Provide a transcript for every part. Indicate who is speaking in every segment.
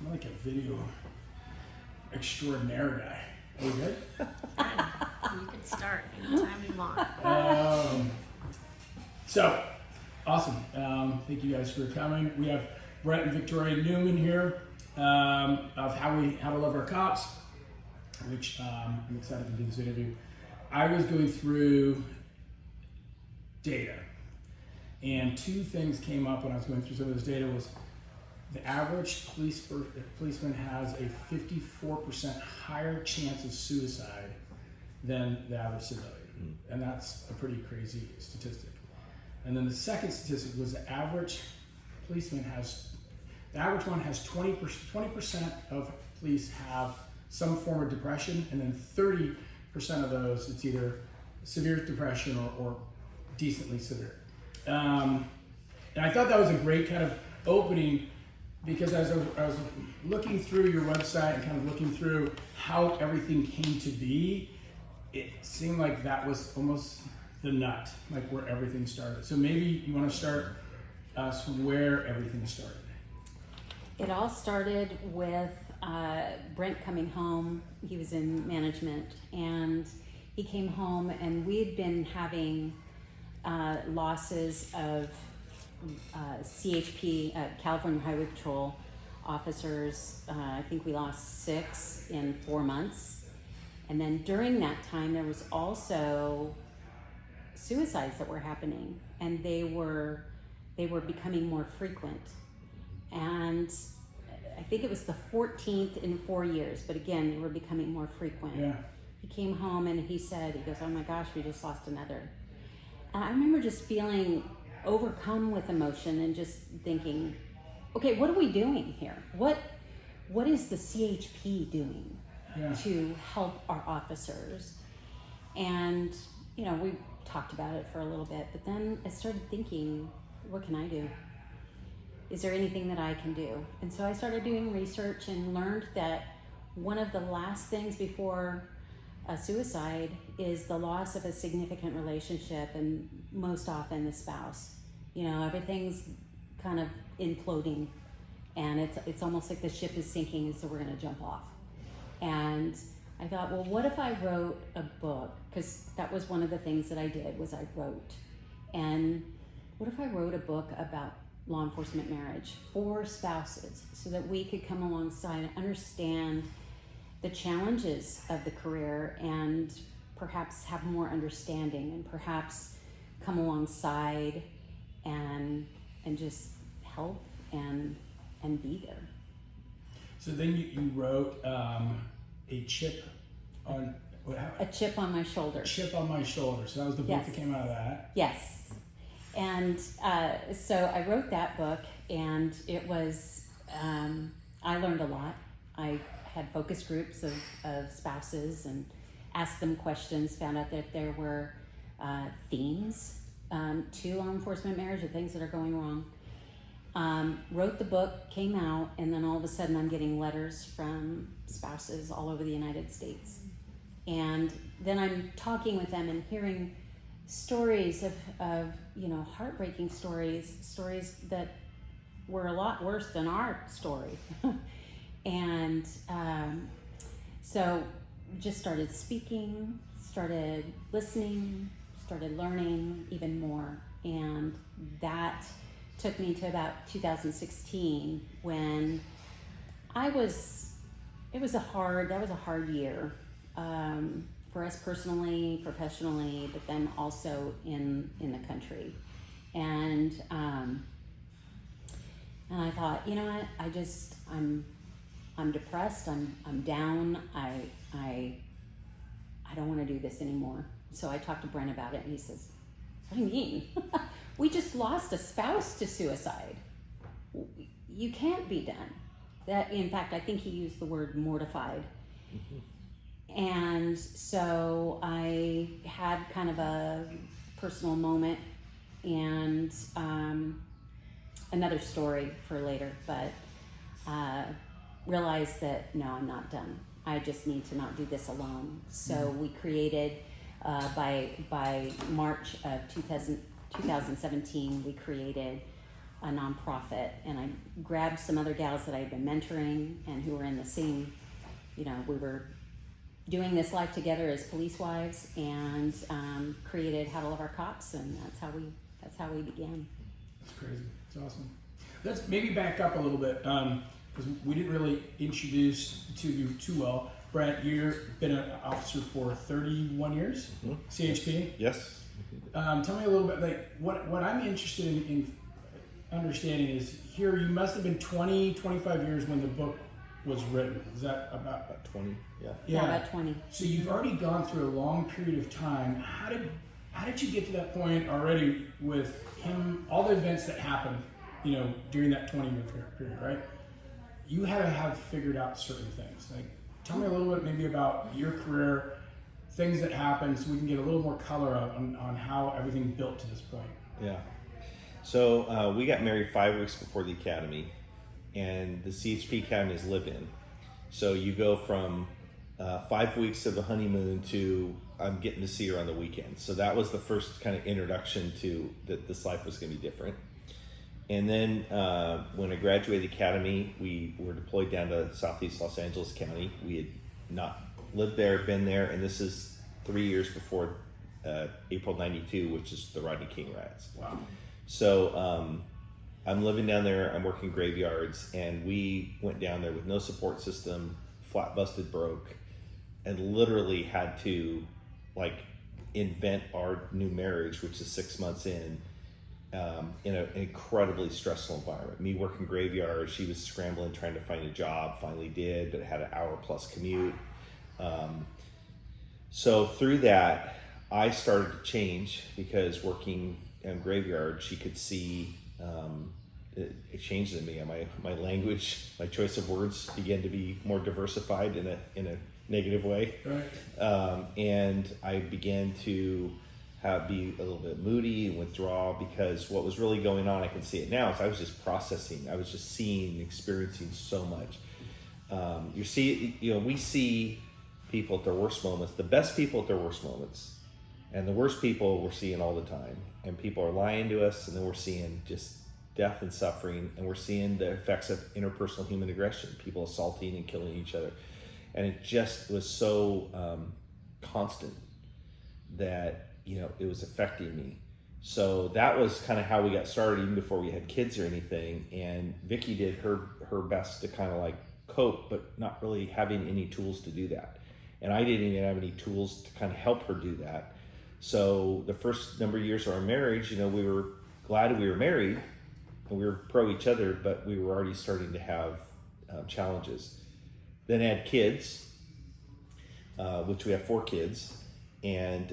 Speaker 1: I'm like a video extraordinaire guy. Are we good?
Speaker 2: You can start anytime you want.
Speaker 1: So, awesome. Thank you guys for coming. We have Brett and Victoria Newman here of How to Love Our Cops, which I'm excited to do this interview. I was going through data, and two things came up when I was going through some of this data. Was the average policeman has a 54% higher chance of suicide than the average civilian, and that's a pretty crazy statistic. And then the second statistic was the average one has 20% of police have some form of depression, and then 30% of those, it's either severe depression or decently severe. And I thought that was a great kind of opening, because as I was looking through your website and kind of looking through how everything came to be, it seemed like that was almost the nut, like where everything started. So maybe you want to start us where everything started.
Speaker 3: It all started with Brent coming home. He was in management, and he came home, and we'd been having losses of CHP, California Highway Patrol officers. I think we lost 6 in 4 months. And then during that time, there was also suicides that were happening, and they were becoming more frequent. And I think it was the 14th in 4 years, but again, they were becoming more frequent.
Speaker 1: Yeah.
Speaker 3: He came home and he goes, oh my gosh, we just lost another. And I remember just feeling overcome with emotion and just thinking, okay, what are we doing here? What is the CHP doing to help our officers? And, we talked about it for a little bit, but then I started thinking, what can I do? Is there anything that I can do? And so I started doing research and learned that one of the last things before a suicide is the loss of a significant relationship, and most often the spouse. Everything's kind of imploding, and it's almost like the ship is sinking, and so we're going to jump off. And I thought, well, what if I wrote a book? Because that was one of the things that I did, was I wrote. And what if I wrote a book about law enforcement marriage for spouses, so that we could come alongside and understand the challenges of the career, and perhaps have more understanding, and perhaps come alongside and just help and be there.
Speaker 1: So then you wrote a chip on what happened?
Speaker 3: A chip on my shoulder.
Speaker 1: A chip on my shoulder. So that was the book that came out of that.
Speaker 3: Yes. And so I wrote that book, and it was, I learned a lot. I had focus groups of spouses and asked them questions, found out that there were themes to law enforcement marriage, and things that are going wrong. Wrote the book, came out, and then all of a sudden I'm getting letters from spouses all over the United States. And then I'm talking with them and hearing stories of heartbreaking stories that were a lot worse than our story. And so just started speaking, started listening, started learning even more. And that took me to about 2016, when that was a hard year for us personally, professionally, but then also in the country. And I thought, you know what, I'm depressed, I'm down, I don't want to do this anymore. So I talked to Brent about it, and he says, what do you mean? We just lost a spouse to suicide. You can't be done. That, in fact, I think he used the word mortified. Mm-hmm. And so I had kind of a personal moment, and another story for later, but realized that no, I'm not done. I just need to not do this alone. So we created, by March of 2017, we created a nonprofit, and I grabbed some other gals that I had been mentoring and who were in the same, we were doing this life together as police wives, and created How to Love Our Cops, and that's how we began.
Speaker 1: That's crazy. It's awesome. Let's maybe back up a little bit, because we didn't really introduce to you too well. Brent, you've been an officer for 31 years, CHP.
Speaker 4: Yes.
Speaker 1: Tell me a little bit, like what I'm interested in understanding is here you must have been 25 years when the book was written. Is that about
Speaker 4: 20? Yeah.
Speaker 3: Yeah, about 20.
Speaker 1: So you've already gone through a long period of time. How did you get to that point already with him, all the events that happened, during that 20-year period, right? You had to have figured out certain things. Like, tell me a little bit maybe about your career, things that happened, so we can get a little more color on how everything built to this point.
Speaker 4: Yeah. So we got married 5 weeks before the academy, and the CHP academy is live-in. So you go from 5 weeks of the honeymoon to I'm getting to see her on the weekends. So that was the first kind of introduction to that this life was going to be different. And then when I graduated the academy, we were deployed down to Southeast Los Angeles County. We had not lived there, been there, and this is 3 years before April '92, which is the Rodney King riots.
Speaker 1: Wow.
Speaker 4: So I'm living down there, I'm working graveyards, and we went down there with no support system, flat busted broke, and literally had to invent our new marriage, which is 6 months in an incredibly stressful environment. Me working graveyard, she was scrambling trying to find a job, finally did, but had an hour-plus commute. So through that, I started to change because working in graveyard, she could see it changed in me. My language, my choice of words began to be more diversified in a negative way.
Speaker 1: Right.
Speaker 4: And I began to be a little bit moody and withdraw because what was really going on, I can see it now, is I was just processing. I was just seeing, experiencing so much. We see people at their worst moments, the best people at their worst moments, and the worst people we're seeing all the time. And people are lying to us, and then we're seeing just death and suffering, and we're seeing the effects of interpersonal human aggression, people assaulting and killing each other. And it just was so constant that, it was affecting me. So that was kind of how we got started, even before we had kids or anything. And Vicky did her best to kind of cope, but not really having any tools to do that. And I didn't even have any tools to kind of help her do that. So the first number of years of our marriage, we were glad we were married and we were pro each other, but we were already starting to have challenges. Then had kids, which we have 4 kids, and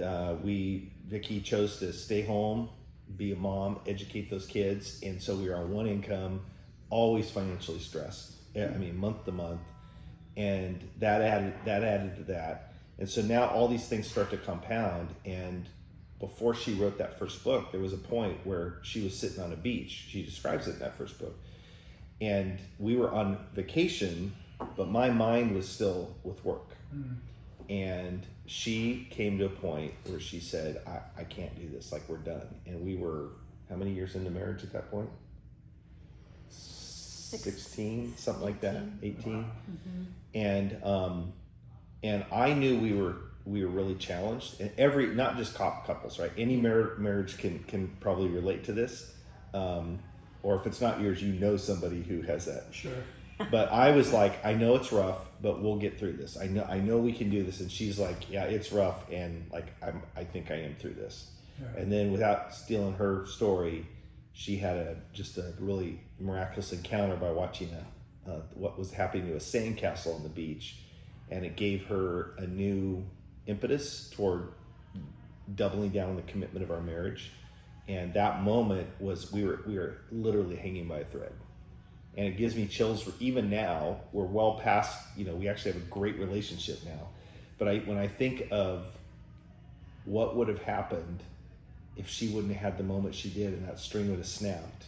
Speaker 4: Vicky chose to stay home, be a mom, educate those kids, and so we were on one income, always financially stressed. Month to month, and that added to that. And so now all these things start to compound, and before she wrote that first book, there was a point where she was sitting on a beach. She describes it in that first book. And we were on vacation, but my mind was still with work. And she came to a point where she said, I can't do this, we're done. And we were, how many years into marriage at that point? 16, something like that, 18. Mm-hmm. And I knew we were really challenged, and not just couples, right? Any marriage can probably relate to this, or if it's not yours, somebody who has that.
Speaker 1: Sure.
Speaker 4: But I was like, I know it's rough, but we'll get through this. I know we can do this. And she's like, yeah, it's rough, and I think I am through this. Yeah. And then, without stealing her story, she had just a really miraculous encounter by watching what was happening to a sandcastle on the beach, and it gave her a new impetus toward doubling down on the commitment of our marriage. And that moment was we were literally hanging by a thread, and it gives me chills. Even now, we're well past. We actually have a great relationship now, but when I think of what would have happened if she wouldn't have had the moment she did, and that string would have snapped,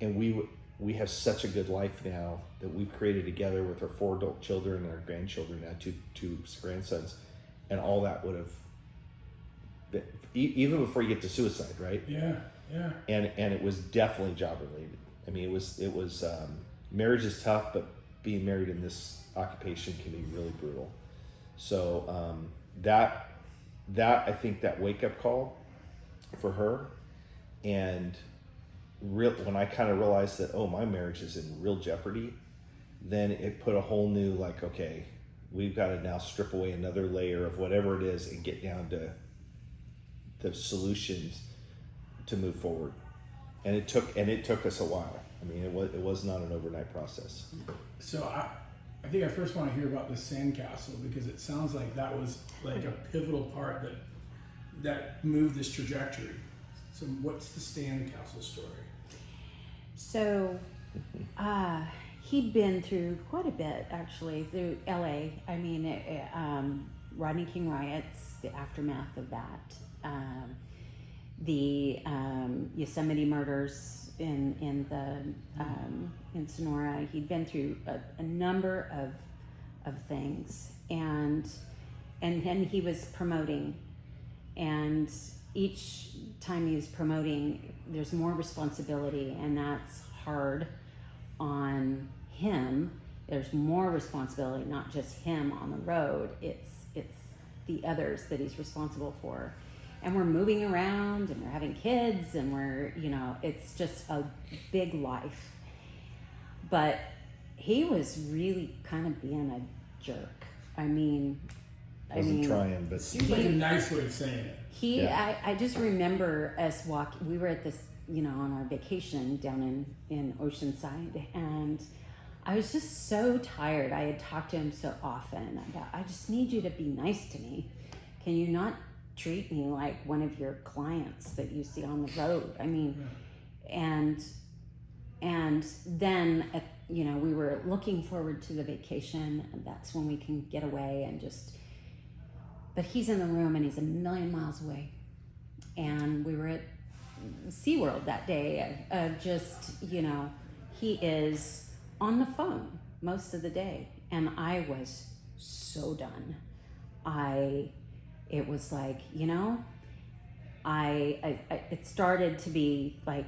Speaker 4: and we have such a good life now that we've created together with our 4 adult children and our grandchildren now, two grandsons, and all that would have been, even before you get to suicide, right?
Speaker 1: Yeah. Yeah.
Speaker 4: And it was definitely job related. I mean, it was marriage is tough, but being married in this occupation can be really brutal. So that I think that wake up call for her, and when I kind of realized that, oh, my marriage is in real jeopardy, then it put a whole new, like, okay, we've got to now strip away another layer of whatever it is and get down to the solutions to move forward. And it took us a while. I mean, it was not an overnight process.
Speaker 1: So I think I first want to hear about the sandcastle, because it sounds like that was like a pivotal part that moved this trajectory. So what's the sandcastle story?
Speaker 3: So, he'd been through quite a bit, actually, through LA. I mean, Rodney King riots, the aftermath of that, the Yosemite murders in Sonora. He'd been through a number of things, and he was promoting, and each time he was promoting, there's more responsibility, and that's hard on him. There's more responsibility, not just him on the road. It's the others that he's responsible for. And we're moving around, and we're having kids, and it's just a big life. But he was really kind of being a jerk. I mean,
Speaker 4: Trying, but
Speaker 1: Seems like a nice way of saying it.
Speaker 3: I just remember us we were at this, on our vacation down in Oceanside, and I was just so tired. I had talked to him so often about, I just need you to be nice to me. Can you not treat me like one of your clients that you see on the road? I mean, and then, we were looking forward to the vacation, and that's when we can get away and just, but he's in the room and he's a million miles away. And we were at SeaWorld that day of just, he is on the phone most of the day. And I was so done. It was like, it started to be like,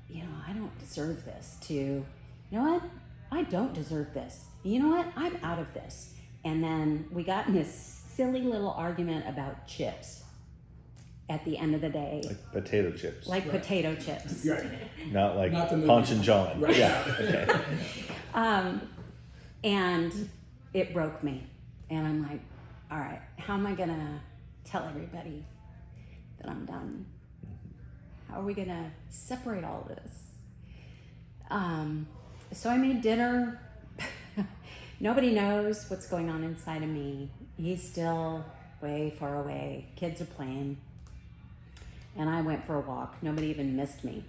Speaker 3: I don't deserve this, to, you know what? I don't deserve this. You know what? I'm out of this. And then we got in this silly little argument about chips at the end of the day.
Speaker 4: like potato chips.
Speaker 3: Like potato chips.
Speaker 1: Right.
Speaker 4: Not like
Speaker 1: Not the movie.
Speaker 4: Punch and John.
Speaker 1: Right.
Speaker 4: Yeah. Okay.
Speaker 3: And it broke me. And I'm like, all right, how am I going to tell everybody that I'm done? How are we going to separate all this? So I made dinner. Nobody knows what's going on inside of me. He's still way far away. Kids are playing. And I went for a walk. Nobody even missed me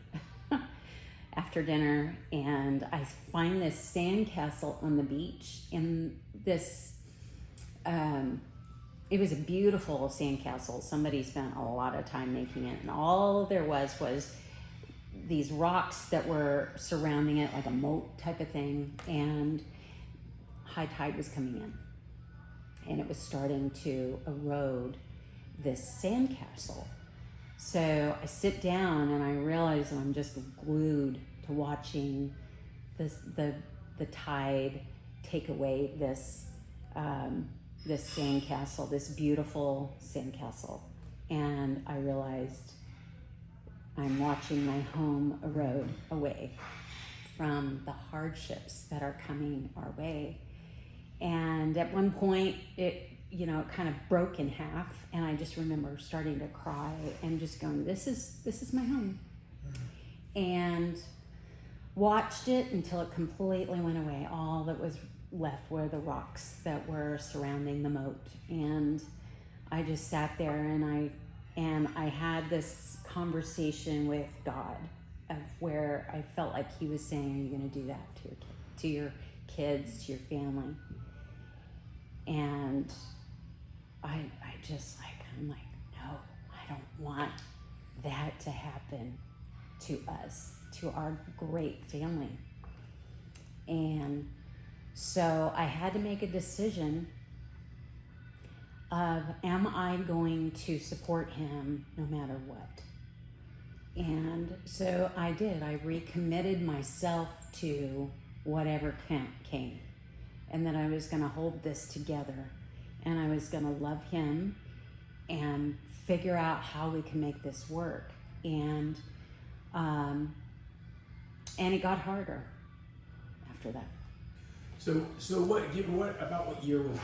Speaker 3: after dinner. And I find this sandcastle on the beach. And this, it was a beautiful sandcastle. Somebody spent a lot of time making it. And all there was these rocks that were surrounding it, like a moat type of thing. And high tide was coming in, and it was starting to erode this sandcastle. So I sit down and I realize I'm just glued to watching the tide take away this sandcastle, this beautiful sandcastle. And I realized I'm watching my home erode away from the hardships that are coming our way. And at one point, it kind of broke in half, and I just remember starting to cry and just going, "This is my home," and watched it until it completely went away. All that was left were the rocks that were surrounding the moat, and I just sat there and I had this conversation with God, of where I felt like He was saying, "You're going to do that to your kids, to your family." And I'm like, no, I don't want that to happen to us, to our great family. And so I had to make a decision of, am I going to support him no matter what? And so I did. I recommitted myself to whatever came. And that I was going to hold this together. And I was going to love him and figure out how we can make this work. And it got harder after that.
Speaker 1: So what about what year was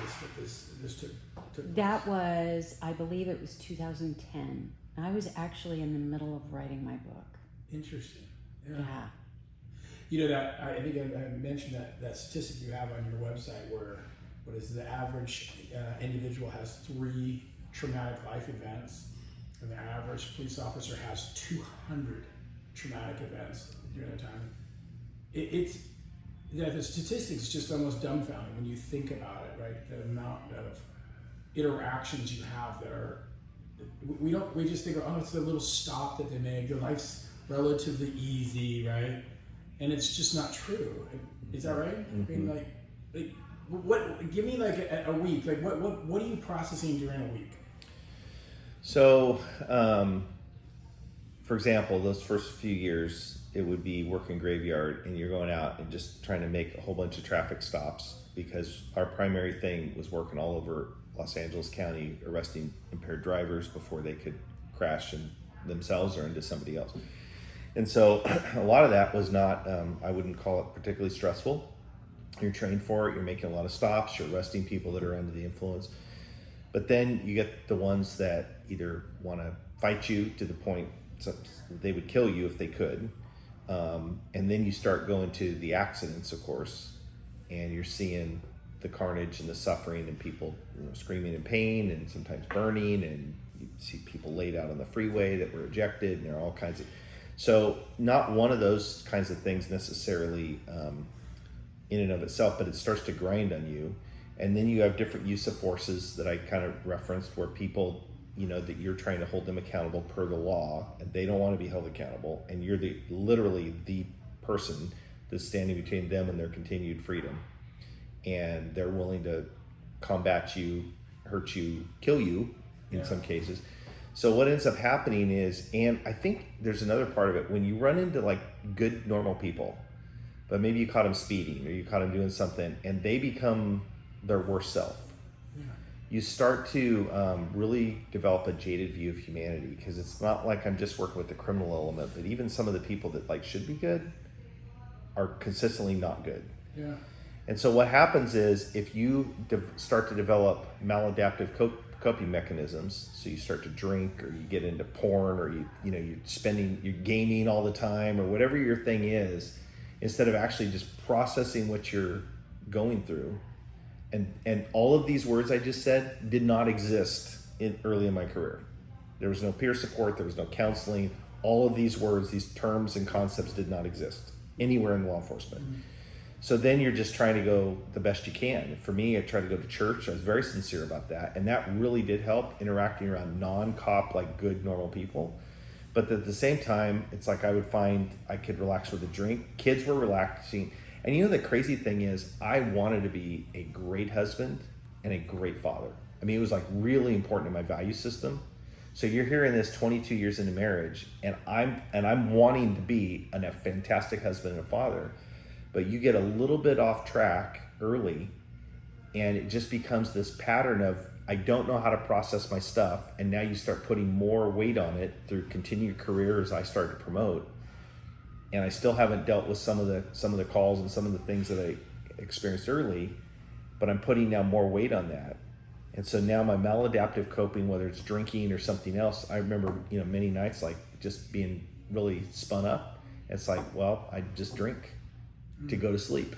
Speaker 1: this took place?
Speaker 3: That was, I believe it was 2010. I was actually in the middle of writing my book.
Speaker 1: Interesting.
Speaker 3: Yeah.
Speaker 1: You know that I think I mentioned that statistic you have on your website where what is the average individual has 3 traumatic life events, and the average police officer has 200 traumatic events during that time. The statistics just almost dumbfounding when you think about it, right? The amount of interactions you have that are, we just think, oh, it's the little stop that they make, their life's relatively easy, right? And it's just not true. Is that right?
Speaker 4: Mm-hmm.
Speaker 1: I mean, like what? Give me like a week. Like what are you processing during a week?
Speaker 4: So, for example, those first few years, it would be working graveyard, and you're going out and just trying to make a whole bunch of traffic stops, because our primary thing was working all over Los Angeles County, arresting impaired drivers before they could crash in themselves or into somebody else. And so a lot of that was not, I wouldn't call it particularly stressful. You're trained for it, you're making a lot of stops, you're arresting people that are under the influence. But then you get the ones that either want to fight you to the point they would kill you if they could. And then you start going to the accidents, of course, and you're seeing the carnage and the suffering and people, screaming in pain and sometimes burning, and you see people laid out on the freeway that were ejected, and there are all kinds of, so not one of those kinds of things necessarily in and of itself, but it starts to grind on you. And then you have different use of forces that I kind of referenced, where people, that you're trying to hold them accountable per the law, and they don't want to be held accountable, and you're literally the person that's standing between them and their continued freedom, and they're willing to combat you, hurt you, kill you in some cases. So what ends up happening is, and I think there's another part of it, when you run into like good normal people, but maybe you caught them speeding or you caught them doing something, and they become their worst self. You start to really develop a jaded view of humanity, because it's not like I'm just working with the criminal element, but even some of the people that like should be good are consistently not good.
Speaker 1: Yeah.
Speaker 4: And so what happens is, if you start to develop maladaptive coping mechanisms, so you start to drink, or you get into porn, or you're gaming all the time, or whatever your thing is, instead of actually just processing what you're going through. And all of these words I just said did not exist early in my career. There was no peer support, there was no counseling. All of these words, these terms and concepts did not exist anywhere in law enforcement. Mm-hmm. So then you're just trying to go the best you can. For me, I tried to go to church. I was very sincere about that. And that really did help, interacting around non-cop, like good, normal people. But at the same time, it's like I would find I could relax with a drink. Kids were relaxing. And the crazy thing is, I wanted to be a great husband and a great father. I mean, it was like really important in my value system. So you're hearing this 22 years into marriage, and I'm wanting to be a fantastic husband and a father. But you get a little bit off track early, and it just becomes this pattern of, I don't know how to process my stuff, and now you start putting more weight on it through continued careers I started to promote. And I still haven't dealt with some of the calls and some of the things that I experienced early, but I'm putting now more weight on that. And so now my maladaptive coping, whether it's drinking or something else, I remember, many nights like just being really spun up. It's like, well, I just drink to go to sleep,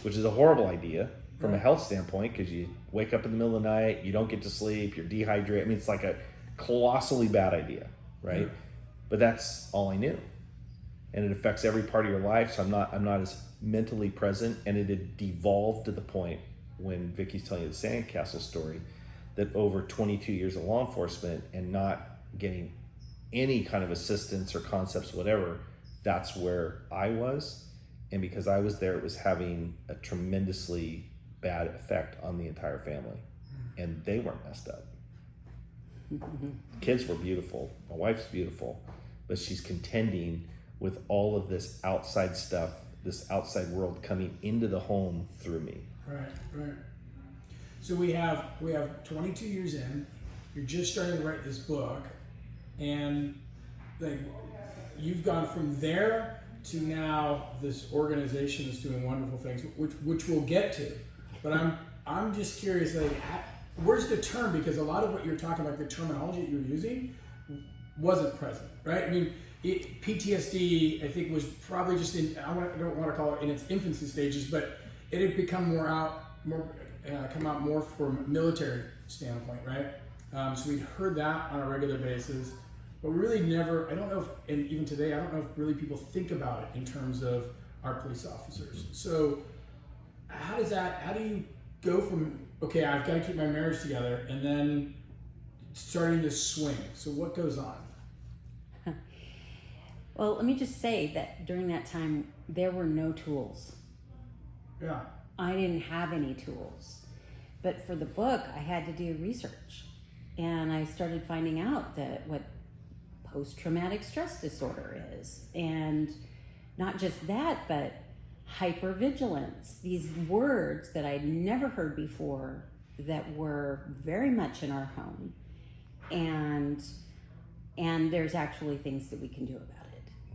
Speaker 4: which is a horrible idea from a health standpoint, because you wake up in the middle of the night, you don't get to sleep, you're dehydrated. I mean, it's like a colossally bad idea, right? Yeah. But that's all I knew. And it affects every part of your life, so I'm not as mentally present. And it had devolved to the point, when Vicky's telling you the sandcastle story, that over 22 years of law enforcement and not getting any kind of assistance or concepts, whatever, that's where I was. And because I was there, it was having a tremendously bad effect on the entire family. And they weren't messed up. Kids were beautiful. My wife's beautiful. but she's contending with all of this outside stuff, this outside world coming into the home through me.
Speaker 1: Right. So we have 22 years in. You're just starting to write this book, and like you've gone from there to now this organization is doing wonderful things, which we'll get to. But I'm just curious, like, where's the term? Because a lot of what you're talking about, the terminology that you're using, wasn't present, right? I mean, PTSD, I think, was probably just in, I don't want to call it in its infancy stages, but it had become come out more from a military standpoint, right? So we'd heard that on a regular basis, but we really never, I don't know if, and even today, I don't know if really people think about it in terms of our police officers. So how do you go from, okay, I've got to keep my marriage together, and then starting to swing? So what goes on?
Speaker 3: Well, let me just say that during that time, there were no tools.
Speaker 1: Yeah.
Speaker 3: I didn't have any tools. But for the book, I had to do research. And I started finding out that what post-traumatic stress disorder is. And not just that, but hypervigilance. These words that I'd never heard before that were very much in our home. And there's actually things that we can do about it.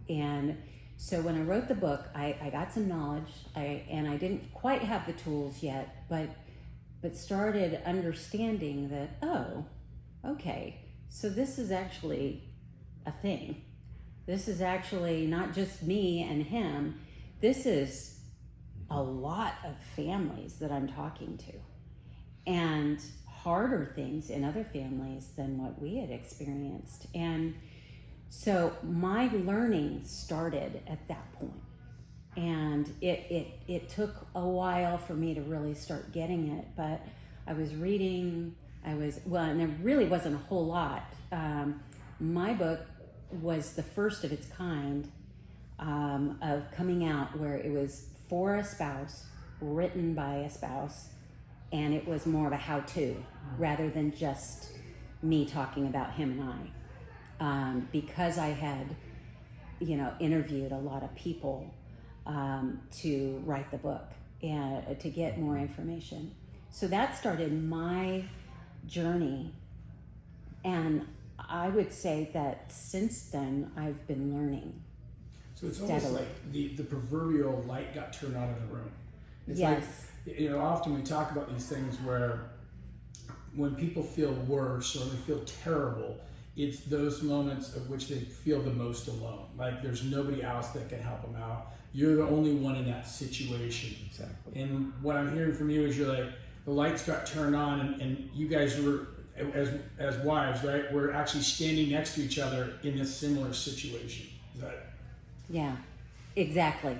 Speaker 3: And so when I wrote the book, I got some knowledge, and I didn't quite have the tools yet, but started understanding that, oh, okay, so this is actually a thing. This is actually not just me and him. This is a lot of families that I'm talking to, and harder things in other families than what we had experienced. And so my learning started at that point. And it took a while for me to really start getting it, but I was reading, and there really wasn't a whole lot. My book was the first of its kind of coming out, where it was for a spouse, written by a spouse, and it was more of a how-to rather than just me talking about him and I. Because I had, interviewed a lot of people to write the book and to get more information. So that started my journey. And I would say that since then, I've been learning.
Speaker 1: So it's
Speaker 3: steadily.
Speaker 1: Almost like the proverbial light got turned on in the room. It's
Speaker 3: Yes.
Speaker 1: like, often we talk about these things where when people feel worse or they feel terrible, it's those moments of which they feel the most alone. Like there's nobody else that can help them out. You're the only one in that situation.
Speaker 4: Exactly.
Speaker 1: And what I'm hearing from you is you're like, the lights got turned on, and you guys were, as wives, right, we're actually standing next to each other in a similar situation. Is that?
Speaker 3: Yeah, exactly.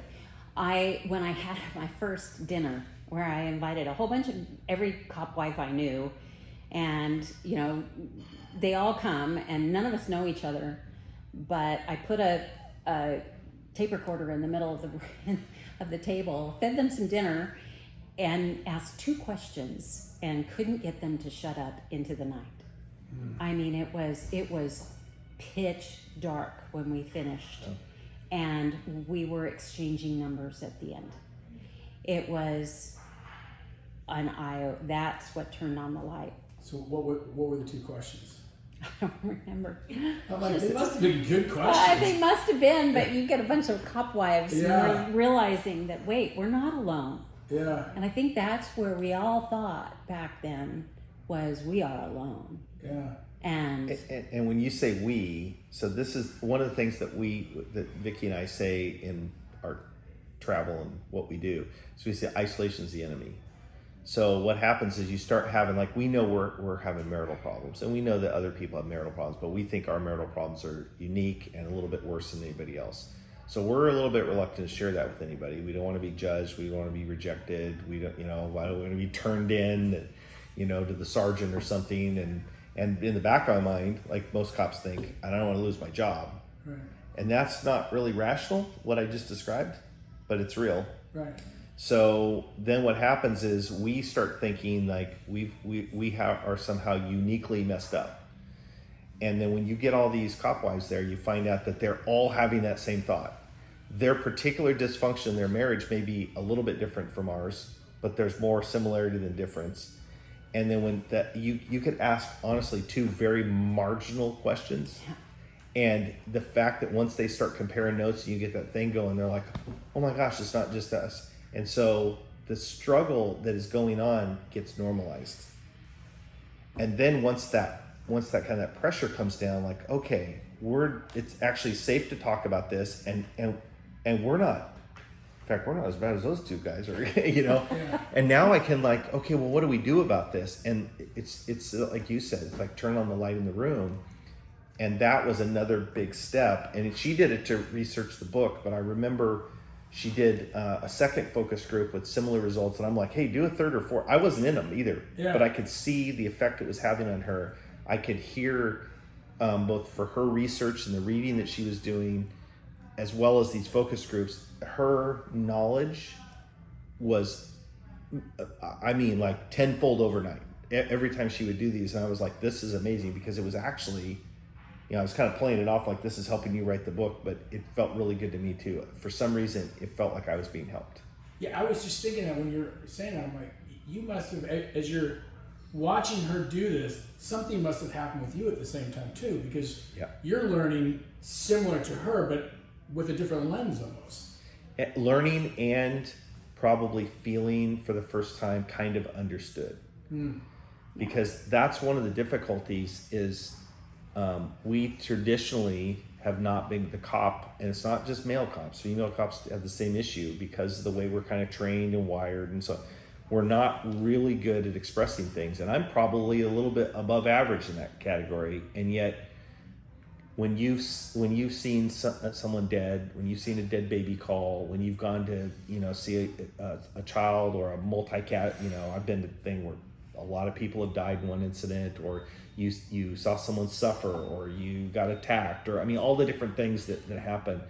Speaker 3: When I had my first dinner, where I invited a whole bunch of every cop wife I knew, and they all come, and none of us know each other, but I put a tape recorder in the middle of the table, fed them some dinner, and asked 2 questions, and couldn't get them to shut up into the night. I mean, it was pitch dark when we finished, and we were exchanging numbers at the end. It was that's what turned on the light.
Speaker 1: So what were the 2 questions?
Speaker 3: I don't remember.
Speaker 1: I'm like, they must have been good questions.
Speaker 3: They must have been, but you get a bunch of cop wives
Speaker 1: Yeah.
Speaker 3: realizing that, wait, we're not alone.
Speaker 1: Yeah.
Speaker 3: And I think that's where we all thought back then was we are alone.
Speaker 1: Yeah.
Speaker 4: And when you say we, so this is one of the things that Vicki and I say in our travel and what we do. So we say isolation is the enemy. So what happens is you start having, like, we know we're having marital problems, and we know that other people have marital problems, but we think our marital problems are unique and a little bit worse than anybody else. So we're a little bit reluctant to share that with anybody. We don't want to be judged. We don't want to be rejected. We don't, I don't want to be turned in, to the sergeant or something. And in the back of my mind, like most cops think, I don't want to lose my job.
Speaker 1: Right.
Speaker 4: And that's not really rational, what I just described, but it's real.
Speaker 1: Right.
Speaker 4: So then what happens is we start thinking like we are somehow uniquely messed up. And then when you get all these cop wives there, you find out that they're all having that same thought. Their particular dysfunction in their marriage may be a little bit different from ours, but there's more similarity than difference. And then when that you could ask honestly 2 very marginal questions. And the fact that once they start comparing notes and you get that thing going, they're like, oh my gosh, it's not just us. And so the struggle that is going on gets normalized. And then once that kind of that pressure comes down, like, okay, it's actually safe to talk about this, and we're not, in fact, we're not as bad as those 2 guys are, you know. And now I can like, okay, well, what do we do about this? And it's like you said, it's like turn on the light in the room. And that was another big step. And she did it to research the book, but I remember she did a second focus group with similar results, and I'm like, hey, do a 3rd or 4th. I wasn't in them either, but I could see the effect it was having on her. I could hear both for her research and the reading that she was doing, as well as these focus groups, her knowledge was, I mean, like tenfold overnight every time she would do these. And I was like, this is amazing, because it was actually, you know, I was kind of playing it off like this is helping you write the book, but it felt really good to me too. For some reason, it felt like I was being helped.
Speaker 1: Yeah, I was just thinking that when you're saying that, I'm like, you must have, as you're watching her do this, something must have happened with you at the same time too, because you're learning similar to her, but with a different lens almost.
Speaker 4: Learning and probably feeling for the first time kind of understood. Because that's one of the difficulties is we traditionally have not been the cop, and it's not just male cops, female cops have the same issue because of the way we're kind of trained and wired, and so we're not really good at expressing things. And I'm probably a little bit above average in that category. And yet when you've seen someone dead, when you've seen a dead baby call, when you've gone to, you know, see a child or a multi-cat, you know, I've been to the thing where a lot of people have died in one incident, or you saw someone suffer, or you got attacked, or I mean, all the different things that happen.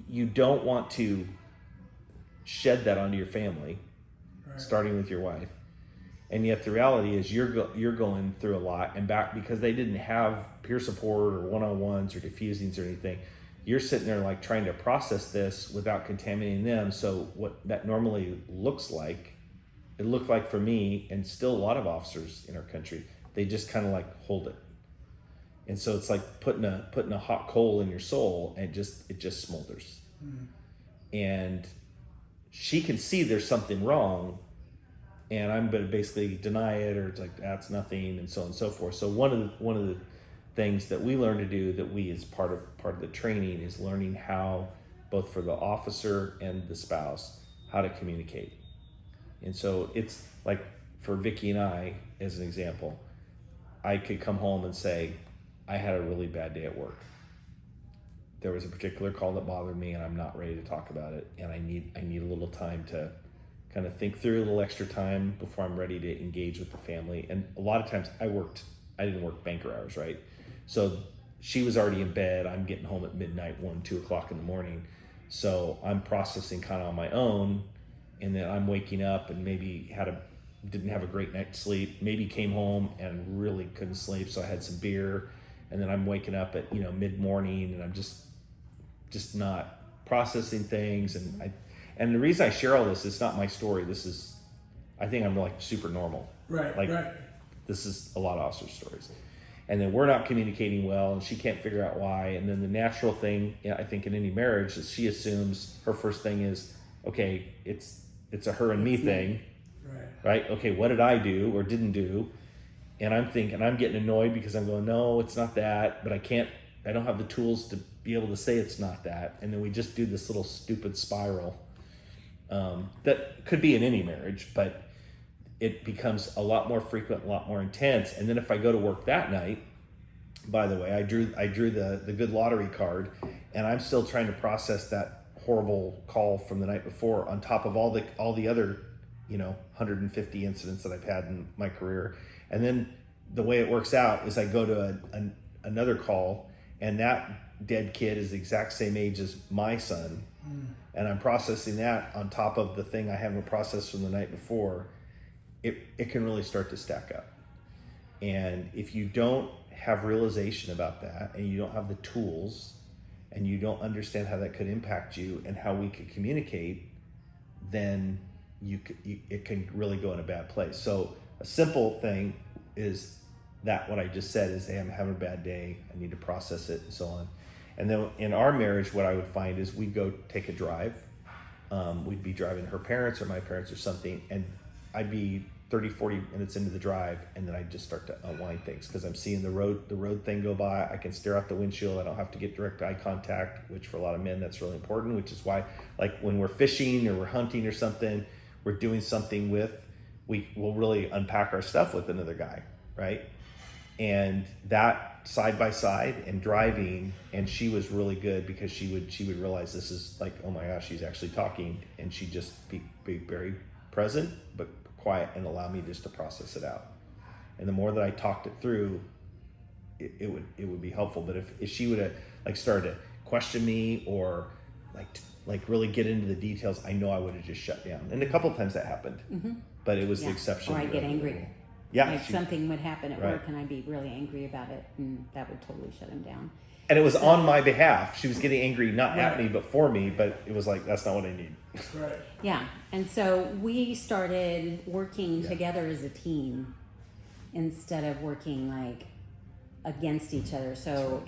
Speaker 4: You don't want to shed that onto your family, starting with your wife. And yet the reality is you're going through a lot, and back because they didn't have peer support or one-on-ones or diffusings or anything, you're sitting there like trying to process this without contaminating them. So what that normally looks like, it looked like for me, and still a lot of officers in our country, they just kind of like hold it. And so it's like putting a hot coal in your soul, and it just smolders. And she can see there's something wrong, and I'm going to basically deny it, or it's like, that's nothing, and so on and so forth. So one of the things that we learn to do, that we as part of the training, is learning how, both for the officer and the spouse, how to communicate. And so it's like for Vicky and I, as an example, I could come home and say, I had a really bad day at work. There was a particular call that bothered me, and I'm not ready to talk about it, and I need a little time to kind of think through, a little extra time before I'm ready to engage with the family. And a lot of times I didn't work banker hours, right? So she was already in bed, I'm getting home at midnight, 1, 2 o'clock in the morning. So I'm processing kind of on my own, and then I'm waking up and maybe didn't have a great night's sleep, maybe came home and really couldn't sleep, so I had some beer, and then I'm waking up at, you know, mid-morning, and I'm just not processing things. And the reason I share all this, it's not my story. I think I'm like super normal. Right. This is a lot of officers' stories. And then we're not communicating well, and she can't figure out why. And then the natural thing, I think, in any marriage is she assumes her first thing is, okay, it's a her and me thing. Right? Okay, what did I do or didn't do? And I'm thinking, I'm getting annoyed because I'm going, no, it's not that, but I don't have the tools to be able to say it's not that. And then we just do this little stupid spiral that could be in any marriage, but it becomes a lot more frequent, a lot more intense. And then if I go to work that night, by the way, I drew the good lottery card, and I'm still trying to process that horrible call from the night before on top of all the other, 150 incidents that I've had in my career. And then the way it works out is I go to another call, and that dead kid is the exact same age as my son. And I'm processing that on top of the thing I haven't processed from the night before. It can really start to stack up. And if you don't have realization about that, and you don't have the tools, and you don't understand how that could impact you and how we could communicate, then it can really go in a bad place. So a simple thing is that what I just said is, hey, I'm having a bad day, I need to process it, and so on. And then in our marriage, what I would find is we'd go take a drive. We'd be driving her parents or my parents or something, and I'd be 30, 40 minutes into the drive, and then I'd just start to unwind things because I'm seeing the road thing go by. I can stare out the windshield. I don't have to get direct eye contact, which for a lot of men, that's really important, which is why, like when we're fishing or we're hunting or something, we're doing something we'll really unpack our stuff with another guy, right? And that side by side and driving, and she was really good because she would realize this is like, oh my gosh, she's actually talking, and she'd just be very present but quiet and allow me just to process it out. And the more that I talked it through, it would be helpful. But if she would have like started to question me or like really get into the details, I know I would have just shut down. And a couple of times that happened, but it was the exception.
Speaker 3: Or I'd get angry.
Speaker 4: Yeah,
Speaker 3: like something would happen at work and I'd be really angry about it, and that would totally shut him down.
Speaker 4: And it was on my behalf. She was getting angry, not at me, but for me. But it was like, that's not what I need.
Speaker 1: Right.
Speaker 3: Yeah. And so we started working together as a team instead of working like against each other. So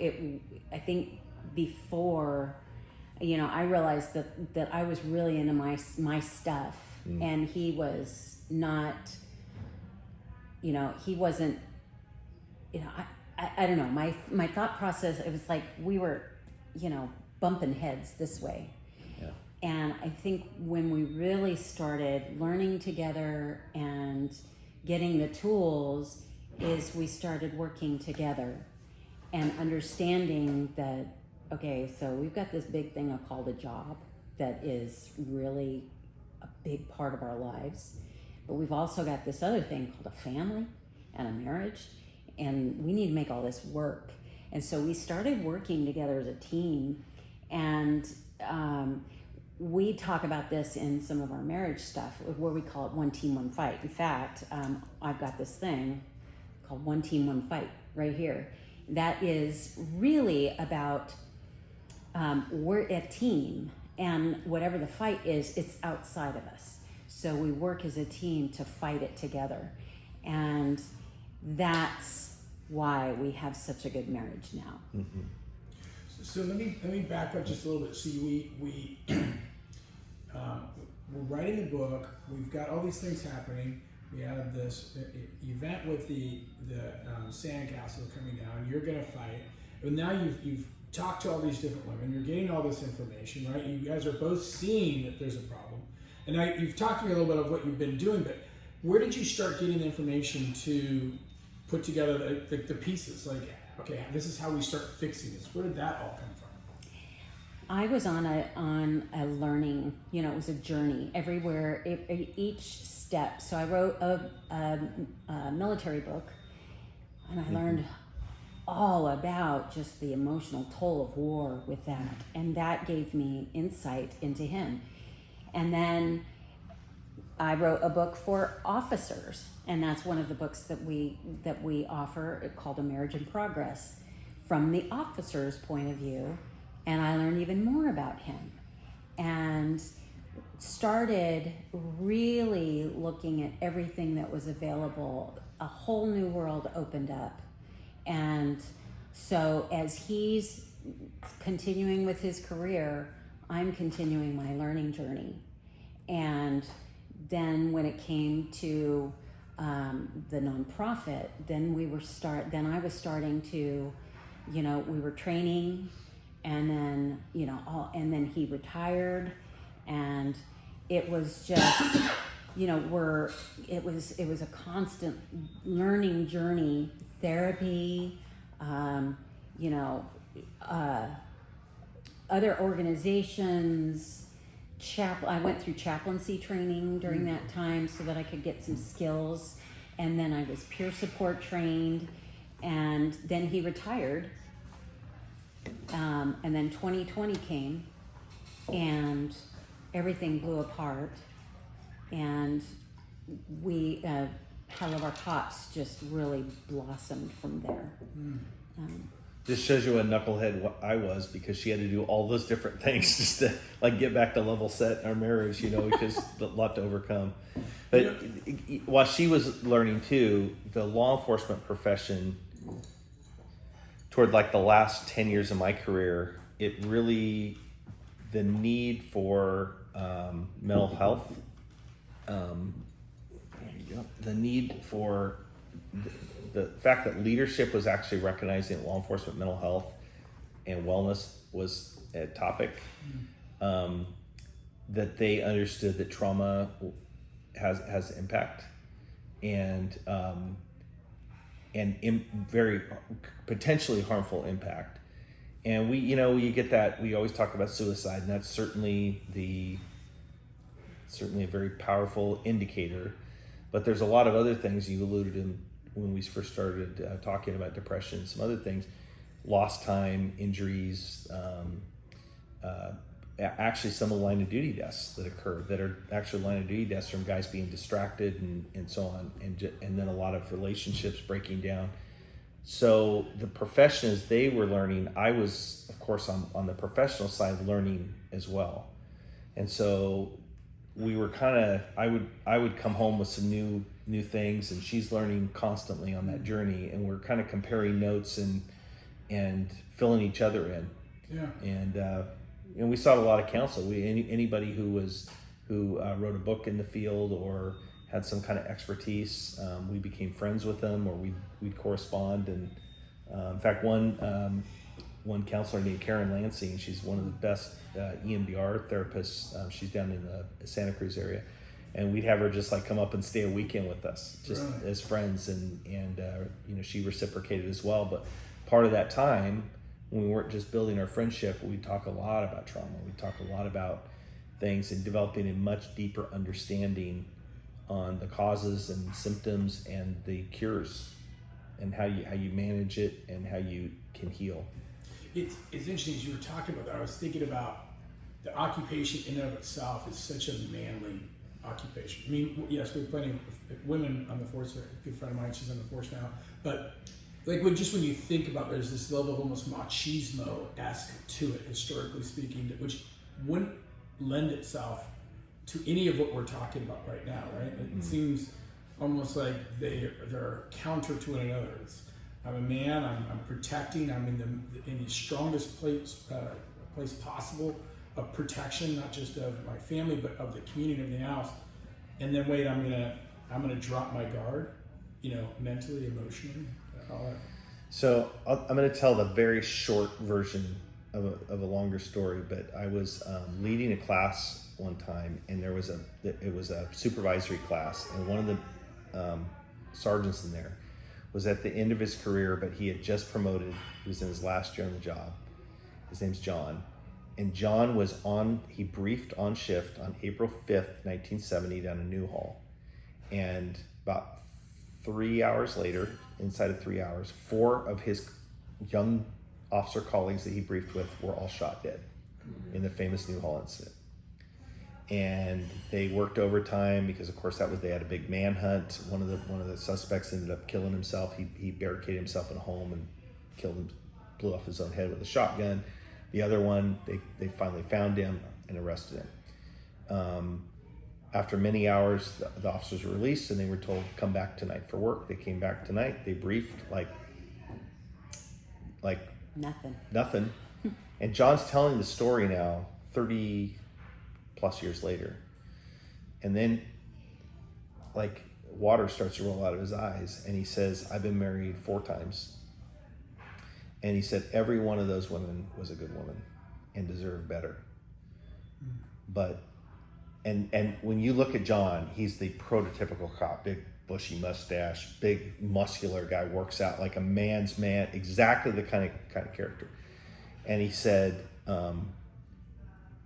Speaker 3: I think before, I realized that I was really into my stuff, and he was not, he wasn't, I don't know, my thought process, it was like we were, bumping heads this way.
Speaker 4: Yeah.
Speaker 3: And I think when we really started learning together and getting the tools is we started working together and understanding that, okay, so we've got this big thing called a job that is really a big part of our lives. But we've also got this other thing called a family and a marriage, and we need to make all this work. And so we started working together as a team, and we talk about this in some of our marriage stuff where we call it one team, one fight. In fact, I've got this thing called one team, one fight right here. That is really about we're a team, and whatever the fight is, it's outside of us. So we work as a team to fight it together. And that's why we have such a good marriage now.
Speaker 4: Mm-hmm.
Speaker 1: So let me back up just a little bit. See, we're writing a book. We've got all these things happening. We have this event with the sandcastle coming down. You're going to fight. But now you've talked to all these different women. You're getting all this information, right? You guys are both seeing that there's a problem. And now you've talked to me a little bit of what you've been doing, but where did you start getting the information to put together the pieces? Like, okay, this is how we start fixing this. Where did that all come from?
Speaker 3: I was on a learning, it was a journey everywhere, each step. So I wrote a military book, and I learned all about just the emotional toll of war with that. And that gave me insight into him. And then I wrote a book for officers, and that's one of the books that we offer, called A Marriage in Progress, from the officer's point of view. And I learned even more about him, and started really looking at everything that was available. A whole new world opened up. And so as he's continuing with his career, I'm continuing my learning journey. And then when it came to the nonprofit, then I was starting to, we were training, and then, and then he retired, and it was just, it was a constant learning journey, therapy, other organizations, I went through chaplaincy training during that time so that I could get some skills, and then I was peer support trained, and then he retired, and then 2020 came, and everything blew apart, and we How to Love Our Cops just really blossomed from there.
Speaker 4: This shows you a knucklehead I was, because she had to do all those different things just to like get back to level set in our marriage, because a lot to overcome. But while she was learning too, the law enforcement profession, toward like the last 10 years of my career, it really, the need for mental health, the need for the fact that leadership was actually recognizing that law enforcement mental health and wellness was a topic, that they understood that trauma has impact and very potentially harmful impact. And you get that, we always talk about suicide, and that's certainly a very powerful indicator. But there's a lot of other things you alluded to when we first started talking about depression, some other things, lost time, injuries, actually some of the line of duty deaths that occur that are actually line of duty deaths from guys being distracted and so on, and then a lot of relationships breaking down. So the profession, as they were learning, I was, of course, on the professional side learning as well. And so we were I would come home with some new things, and she's learning constantly on that journey, and we're kind of comparing notes and filling each other in. Yeah. And we sought a lot of counsel. Anybody who wrote a book in the field or had some kind of expertise, we became friends with them, or we'd correspond. And in fact, one counselor named Karen Lansing, she's one of the best EMDR therapists. She's down in the Santa Cruz area, and we'd have her just like come up and stay a weekend with us, just really? As friends, and she reciprocated as well. But part of that time, when we weren't just building our friendship, we'd talk a lot about trauma. We'd talk a lot about things and developing a much deeper understanding on the causes and symptoms and the cures, and how you manage it and how you can heal.
Speaker 1: It's interesting, as you were talking about that, I was thinking about the occupation in and of itself is such a manly occupation. I mean, yes, we have plenty of women on the force. A good friend of mine, she's on the force now. But like when you think about, there's this level of almost machismo-esque to it, historically speaking, which wouldn't lend itself to any of what we're talking about right now, right? It seems almost like they're counter to one another. I'm a man. I'm protecting. I'm in the strongest place possible of protection, not just of my family, but of the community and everything else. And then wait, I'm gonna drop my guard, mentally, emotionally, all that. So
Speaker 4: I'm gonna tell the very short version of a longer story. But I was leading a class one time, and it was a supervisory class, and one of the sergeants in there was at the end of his career, but he had just promoted. He was in his last year on the job. His name's John. And John he briefed on shift on April 5th, 1970 down in Newhall. And about 3 hours later, inside of 3 hours, 4 of his young officer colleagues that he briefed with were all shot dead in the famous Newhall incident. And they worked overtime because, of course, they had a big manhunt. One of the suspects ended up killing himself. He barricaded himself in a home and killed him, blew off his own head with a shotgun. The other one, they finally found him and arrested him. After many hours, the officers were released, and they were told, come back tonight for work. They came back tonight. They briefed like nothing. And John's telling the story now, 30 plus years later, and then like water starts to roll out of his eyes, and he says, I've been married 4 times, and he said every one of those women was a good woman and deserved better. But and when you look at John, he's the prototypical cop, big bushy mustache, big muscular guy, works out like a man's man, exactly the kind of character. And he said,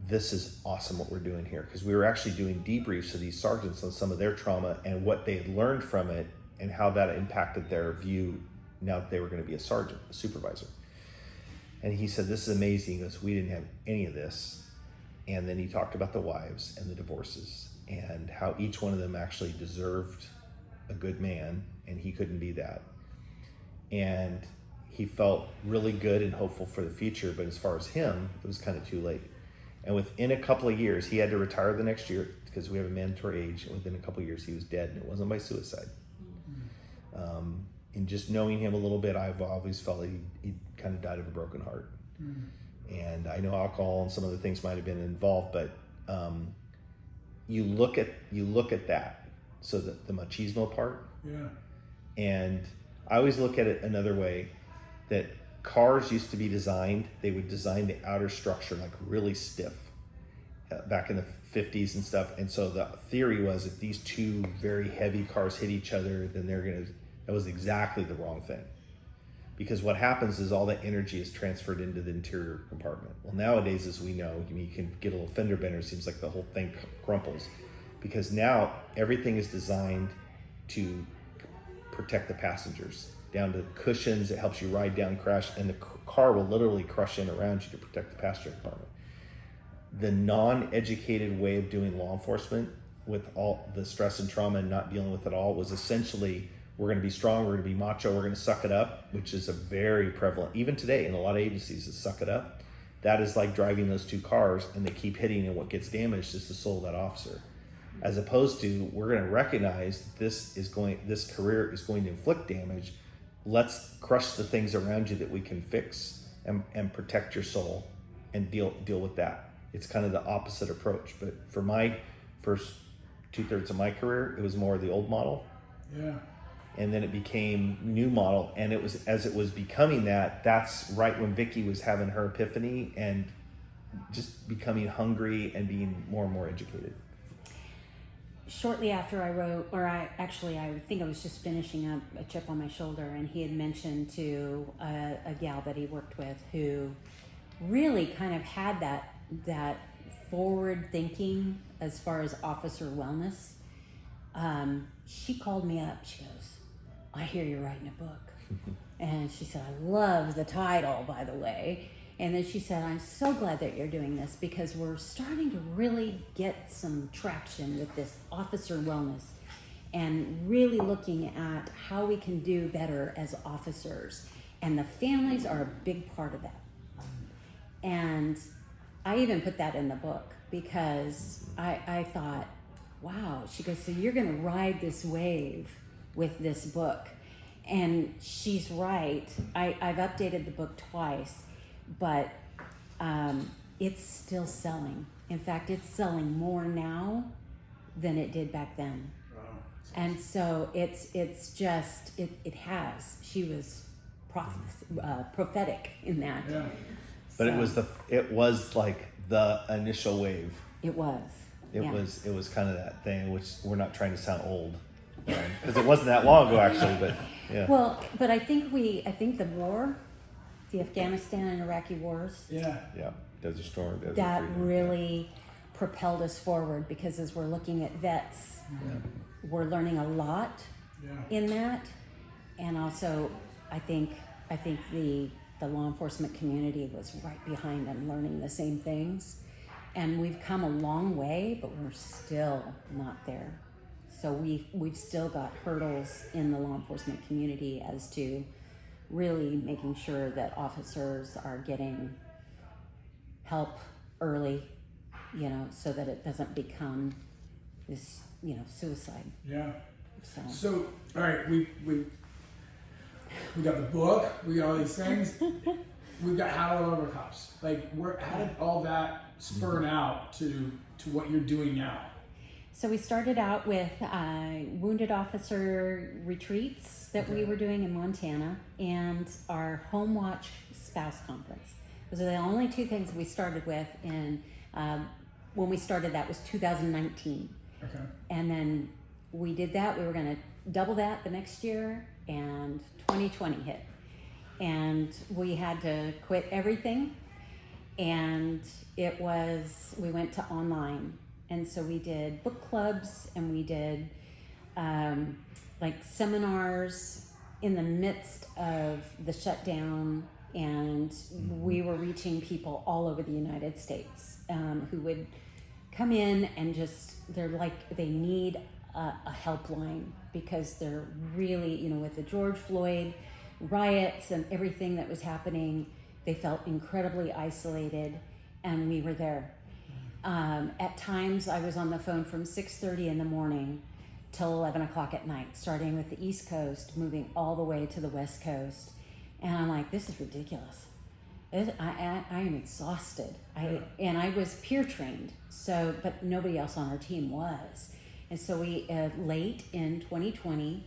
Speaker 4: this is awesome what we're doing here, because we were actually doing debriefs of these sergeants on some of their trauma and what they had learned from it and how that impacted their view now that they were going to be a sergeant, a supervisor. And he said, this is amazing. He goes, we didn't have any of this. And then he talked about the wives and the divorces and how each one of them actually deserved a good man, and he couldn't be that. And he felt really good and hopeful for the future, but as far as him, it was kind of too late. And within a couple of years, he had to retire the next year because we have a mandatory age. And within a couple of years, he was dead, and it wasn't by suicide. And just knowing him a little bit, I've always felt he kind of died of a broken heart. And I know alcohol and some other things might have been involved, but you look at that. So the machismo part. Yeah. And I always look at it another way, that cars used to be designed, they would design the outer structure like really stiff back in the 50s and stuff. And so the theory was if these two very heavy cars hit each other, then that was exactly the wrong thing. Because what happens is all that energy is transferred into the interior compartment. Well, nowadays, as we know, you can get a little fender bender, it seems like the whole thing crumples. Because now everything is designed to protect the passengers, down to cushions. It helps you ride down, crash, and the car will literally crush in around you to protect the passenger compartment. The non-educated way of doing law enforcement, with all the stress and trauma and not dealing with it all, was essentially, we're going to be strong, we're going to be macho, we're going to suck it up, which is a very prevalent, even today in a lot of agencies, is suck it up. That is like driving those two cars and they keep hitting, and what gets damaged is the soul of that officer. As opposed to, we're going to recognize this career is going to inflict damage. Let's crush the things around you that we can fix and protect your soul and deal with that. It's kind of the opposite approach. But for my first 2/3 of my career, it was more the old model. Yeah. And then it became new model. And it was, as it was becoming that's right when Vicky was having her epiphany and just becoming hungry and being more and more educated.
Speaker 3: Shortly after I wrote, I think I was just finishing up A Chip on My Shoulder, and he had mentioned to a gal that he worked with who really kind of had that forward thinking as far as officer wellness. She called me up. She goes, "I hear you're writing a book." And she said, "I love the title, by the way." And then she said, "I'm so glad that you're doing this, because we're starting to really get some traction with this officer wellness and really looking at how we can do better as officers. And the families are a big part of that." And I even put that in the book because I thought, wow. She goes, "So you're going to ride this wave with this book." And she's right. I've updated the book twice. But it's still selling. In fact, it's selling more now than it did back then. Wow. And so it's just it has. She was prophetic in that. Yeah.
Speaker 4: But it was like the initial wave.
Speaker 3: It was.
Speaker 4: It was kind of that thing, which we're not trying to sound old, because it wasn't that long ago actually. But yeah.
Speaker 3: Well, but I think the war. The Afghanistan and Iraqi wars. Yeah.
Speaker 4: Desert Storm.
Speaker 3: That really propelled us forward, because as we're looking at vets, we're learning a lot in that, and also I think the law enforcement community was right behind them, learning the same things, and we've come a long way, but we're still not there. So we've still got hurdles in the law enforcement community as to really making sure that officers are getting help early, so that it doesn't become this, suicide. Yeah.
Speaker 1: So all right, we got the book, we got all these things, we've got How to Love Our Cops. Like, how did all that spurn out to what you're doing now?
Speaker 3: So we started out with wounded officer retreats that we were doing in Montana, and our Home Watch Spouse Conference. Those are the only two things we started with, and when we started that was 2019. Okay. And then we did that. We were going to double that the next year, and 2020 hit. And we had to quit everything, and we went to online. And so we did book clubs, and we did seminars in the midst of the shutdown, and we were reaching people all over the United States who would come in and they need a helpline, because they're really, you know, with the George Floyd riots and everything that was happening, they felt incredibly isolated, and we were there. At times I was on the phone from 6:30 in the morning till 11 o'clock at night, starting with the East Coast, moving all the way to the West Coast. And I'm like, this is ridiculous. I am exhausted. And I was peer trained, so, but nobody else on our team was. And so we, late in 2020,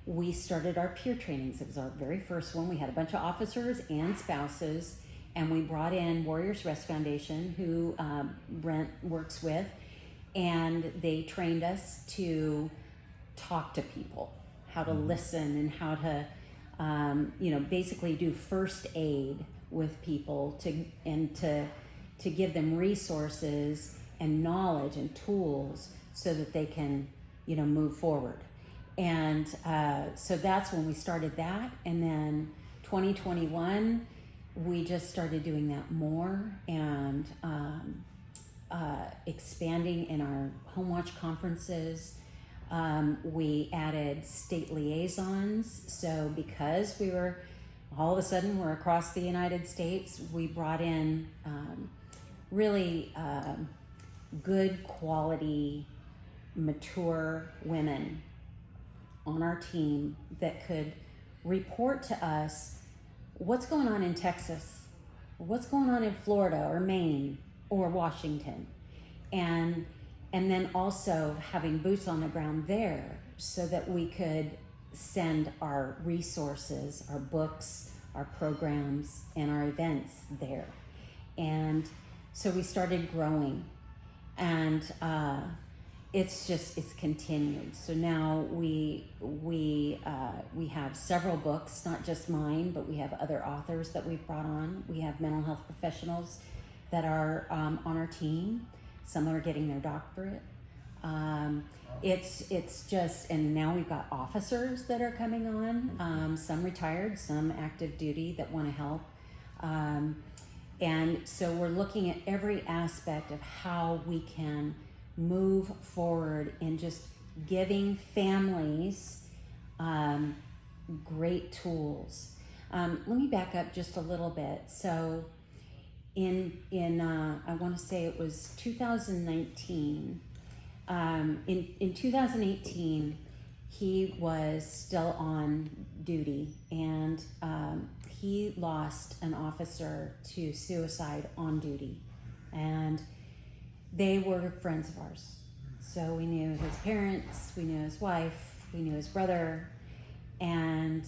Speaker 3: we started our peer trainings. It was our very first one. We had a bunch of officers and spouses, and we brought in Warriors Rest Foundation, who Brent works with, and they trained us to talk to people, how to listen, and how to, you know, basically do first aid with people to give them resources and knowledge and tools so that they can, you know, move forward. And so that's when we started that. And then 2021, we just started doing that more, and expanding in our home watch conferences. We added state liaisons. So because we were, all of a sudden we're across the United States, we brought in really good quality, mature women on our team that could report to us what's going on in Texas, what's going on in Florida or Maine or Washington, and then also having boots on the ground there so that we could send our resources, our books, our programs, and our events there. And so we started growing, and it's continued. So now we have several books, not just mine, but we have other authors that we've brought on. We have mental health professionals that are on our team. Some are getting their doctorate. It's just, and now we've got officers that are coming on, some retired, some active duty that want to help. And so we're looking at every aspect of how we can move forward in just giving families great tools. Let me back up just a little bit. So in I want to say it was 2019. In 2018, he was still on duty, and he lost an officer to suicide on duty, and they were friends of ours. So we knew his parents, we knew his wife, we knew his brother, and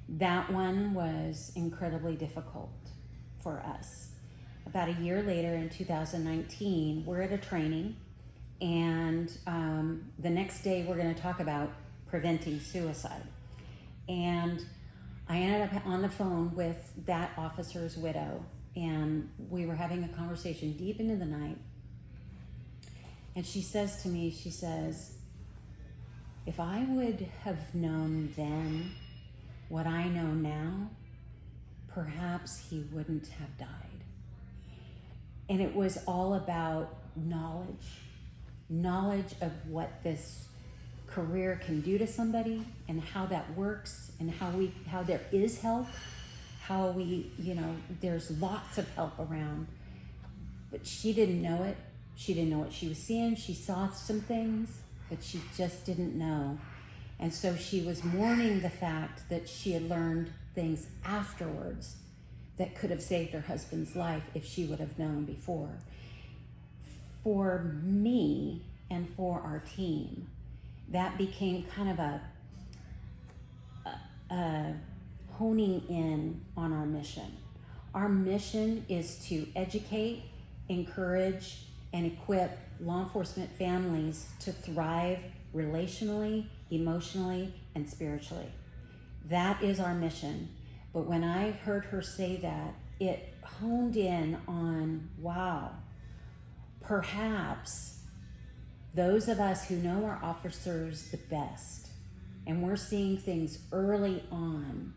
Speaker 3: that one was incredibly difficult for us. About a year later, in 2019, we're at a training, and the next day we're going to talk about preventing suicide. And I ended up on the phone with that officer's widow, and we were having a conversation deep into the night. And she says to me, she says, if I would have known then what I know now, perhaps he wouldn't have died. And it was all about knowledge of what this career can do to somebody, and how that works, and how there is help, how we, you know, there's lots of help around. But she didn't know it. She didn't know what she was seeing. She saw some things, but she just didn't know. And so she was mourning the fact that she had learned things afterwards that could have saved her husband's life if she would have known before. For me and for our team, that became kind of a honing in on our mission. Our mission is to educate, encourage, and equip law enforcement families to thrive relationally, emotionally, and spiritually. That is our mission. But when I heard her say that, it honed in on, wow, perhaps those of us who know our officers the best, and we're seeing things early on,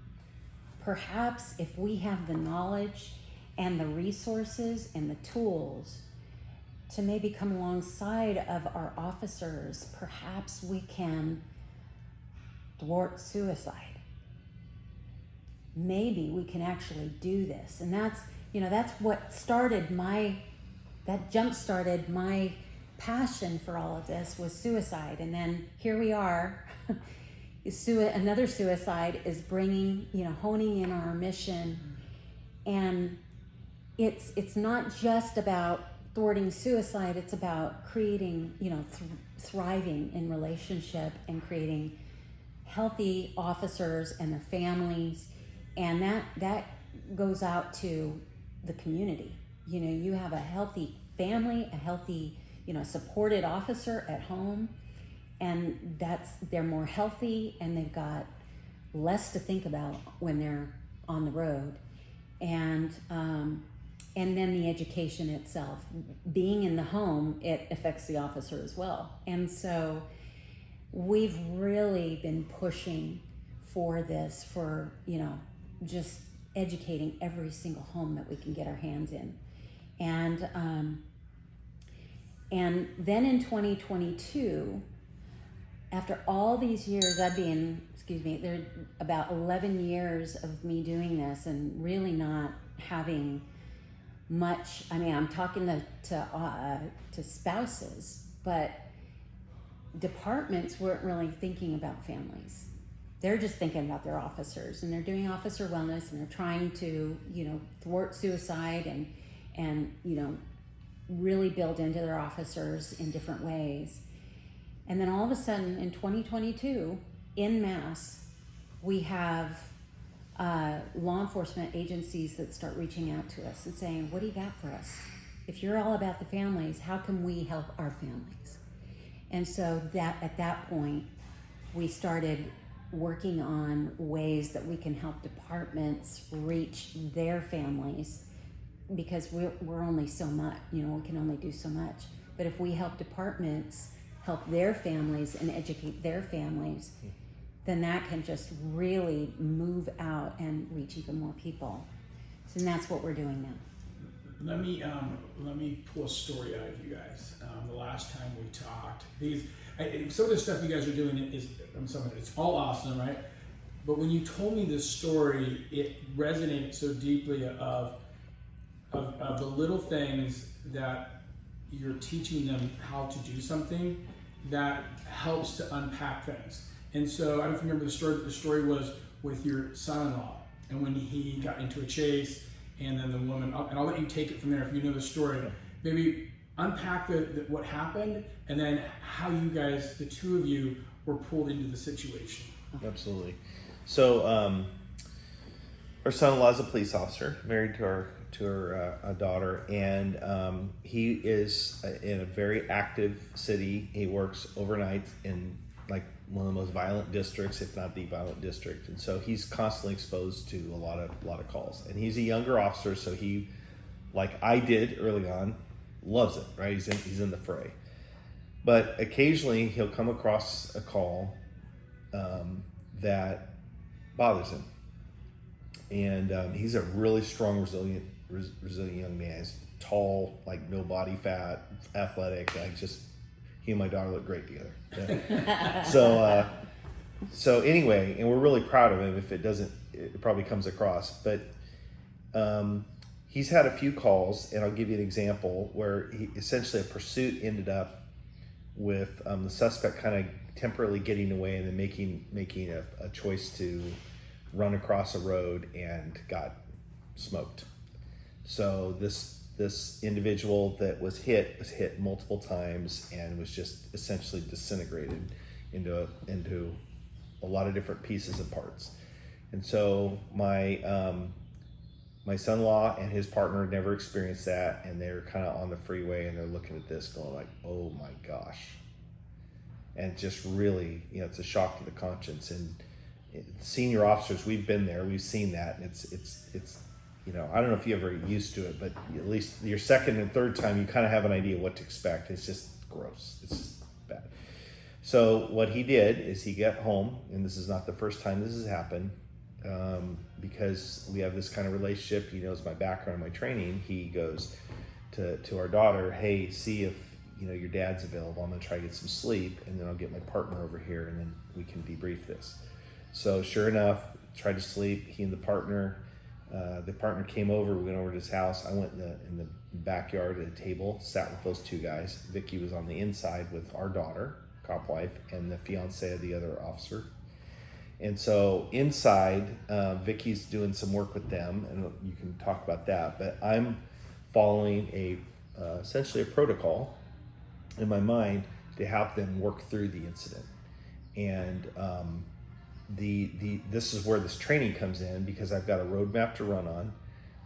Speaker 3: perhaps if we have the knowledge and the resources and the tools to maybe come alongside of our officers. Perhaps we can thwart suicide. Maybe we can actually do this. And that's what jump-started my passion for all of this was suicide. And then here we are. Another suicide is bringing, honing in on our mission. And it's not just about thwarting suicide, it's about creating, thriving in relationship and creating healthy officers and their families. And that goes out to the community. You have a healthy family, a healthy, supported officer at home, and they're more healthy and they've got less to think about when they're on the road. And then the education itself, being in the home, it affects the officer as well. And so we've really been pushing for this, for, just educating every single home that we can get our hands in. And then in 2022, after all these years, there about 11 years of me doing this and really not having much. I mean, I'm talking to spouses, but departments weren't really thinking about families. They're just thinking about their officers, and they're doing officer wellness, and they're trying to, thwart suicide and really build into their officers in different ways. And then all of a sudden in 2022, en masse, we have law enforcement agencies that start reaching out to us and saying, what do you got for us? If you're all about the families, how can we help our families? And so at that point, we started working on ways that we can help departments reach their families, because we're only so much, we can only do so much. But if we help departments help their families and educate their families, then that can just really move out and reach even more people. And that's what we're doing now.
Speaker 1: Let me pull a story out of you guys. The last time we talked, some of the stuff you guys are doing it's all awesome, right? But when you told me this story, it resonated so deeply of the little things that you're teaching them how to do something that helps to unpack things. And so I don't know if you remember the story, but the story was with your son-in-law, and when he got into a chase, and then the woman, and I'll let you take it from there if you know the story. Maybe unpack what happened, and then how you guys, the two of you, were pulled into the situation.
Speaker 4: Absolutely. So our son-in-law is a police officer, married to our daughter, and he is in a very active city. He works overnight in like one of the most violent districts, if not the violent district, and so he's constantly exposed to a lot of calls. And he's a younger officer, so he, like I did early on, loves it. Right? He's in the fray, but occasionally he'll come across a call that bothers him, and he's a really strong, resilient young man. He's tall, like no body fat, athletic. He and my daughter look great together. Yeah. So anyway, and we're really proud of him. If it doesn't, it probably comes across. But he's had a few calls, and I'll give you an example where essentially a pursuit ended up with the suspect kind of temporarily getting away and then making a choice to run across a road and got smoked. So this individual that was hit multiple times and was just essentially disintegrated into a lot of different pieces and parts. And so my son-in-law and his partner never experienced that, and they're kind of on the freeway and they're looking at this going like, oh my gosh. And just really, it's a shock to the conscience. And senior officers, we've been there, we've seen that, and it's I don't know if you ever used to it, but at least your second and third time, you kind of have an idea what to expect. It's just gross. It's just bad. So what he did is he got home, and this is not the first time this has happened, because we have this kind of relationship. He knows my background, my training. He goes, to our daughter, hey, see if your dad's available. I'm gonna try to get some sleep, and then I'll get my partner over here, and then we can debrief this. So sure enough, tried to sleep. He and the partner came over. We went over to his house. I went in the backyard at a table, sat with those two guys. Vicky was on the inside with our daughter, cop wife, and the fiance of the other officer. And so inside, Vicky's doing some work with them, and you can talk about that. But I'm following essentially a protocol in my mind to help them work through the incident. And this is where this training comes in, because I've got a roadmap to run on.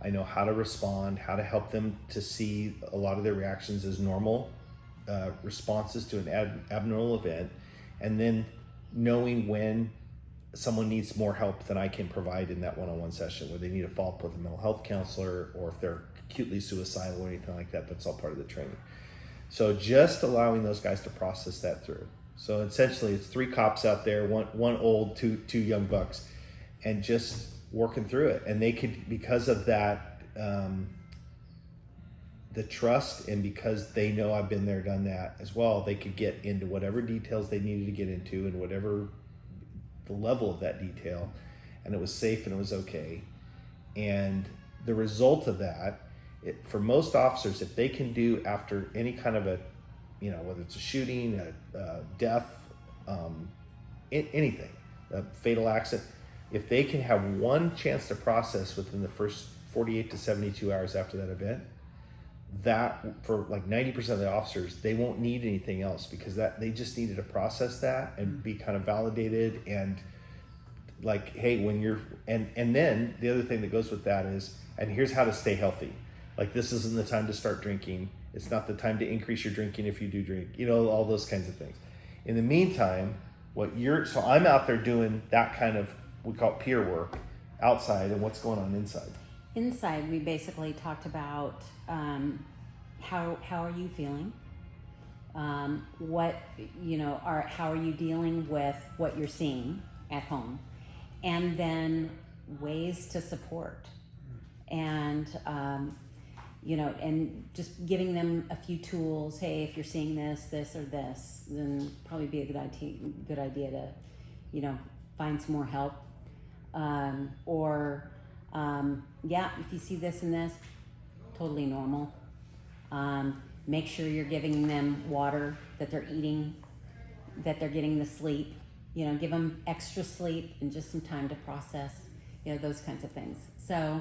Speaker 4: I know how to respond, how to help them to see a lot of their reactions as normal responses to an abnormal event, and then knowing when someone needs more help than I can provide in that one-on-one session, where they need to follow up with a mental health counselor, or if they're acutely suicidal or anything like that. That's all part of the training. So just allowing those guys to process that through. So essentially it's 3 cops out there, one old, two young bucks, and just working through it. And they could, because of that, the trust, and because they know I've been there, done that as well, they could get into whatever details they needed to get into, and whatever the level of that detail, and it was safe and it was okay. And the result of that, for most officers, if they can do after any kind of a, whether it's a shooting, a death, anything, a fatal accident, if they can have one chance to process within the first 48 to 72 hours after that event, that for like 90% of the officers, they won't need anything else, because that they just needed to process that and be kind of validated, and like, hey, when you're, and then the other thing that goes with that is, and here's how to stay healthy. Like, this isn't the time to start drinking. It's not the time to increase your drinking if you do drink, all those kinds of things. In the meantime, so I'm out there doing that kind of, we call it peer work outside, and what's going on inside.
Speaker 3: Inside, we basically talked about how are you feeling? How are you dealing with what you're seeing at home? And then ways to support. And and just giving them a few tools. Hey, if you're seeing this, or this, then probably be a good idea to, find some more help. If you see this and this, totally normal. Make sure you're giving them water, that they're eating, that they're getting the sleep. Give them extra sleep and just some time to process. Those kinds of things. So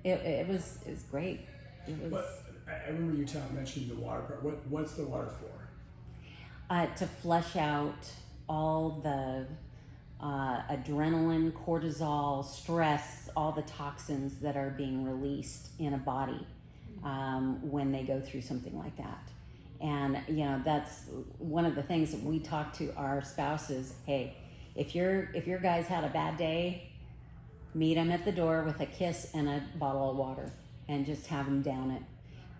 Speaker 3: it was great.
Speaker 1: I remember you mentioning the water part. What's the water for?
Speaker 3: To flush out all the adrenaline, cortisol, stress, all the toxins that are being released in a body when they go through something like that. And that's one of the things that we talk to our spouses. Hey, if your guys had a bad day, meet them at the door with a kiss and a bottle of water, and just have them down it,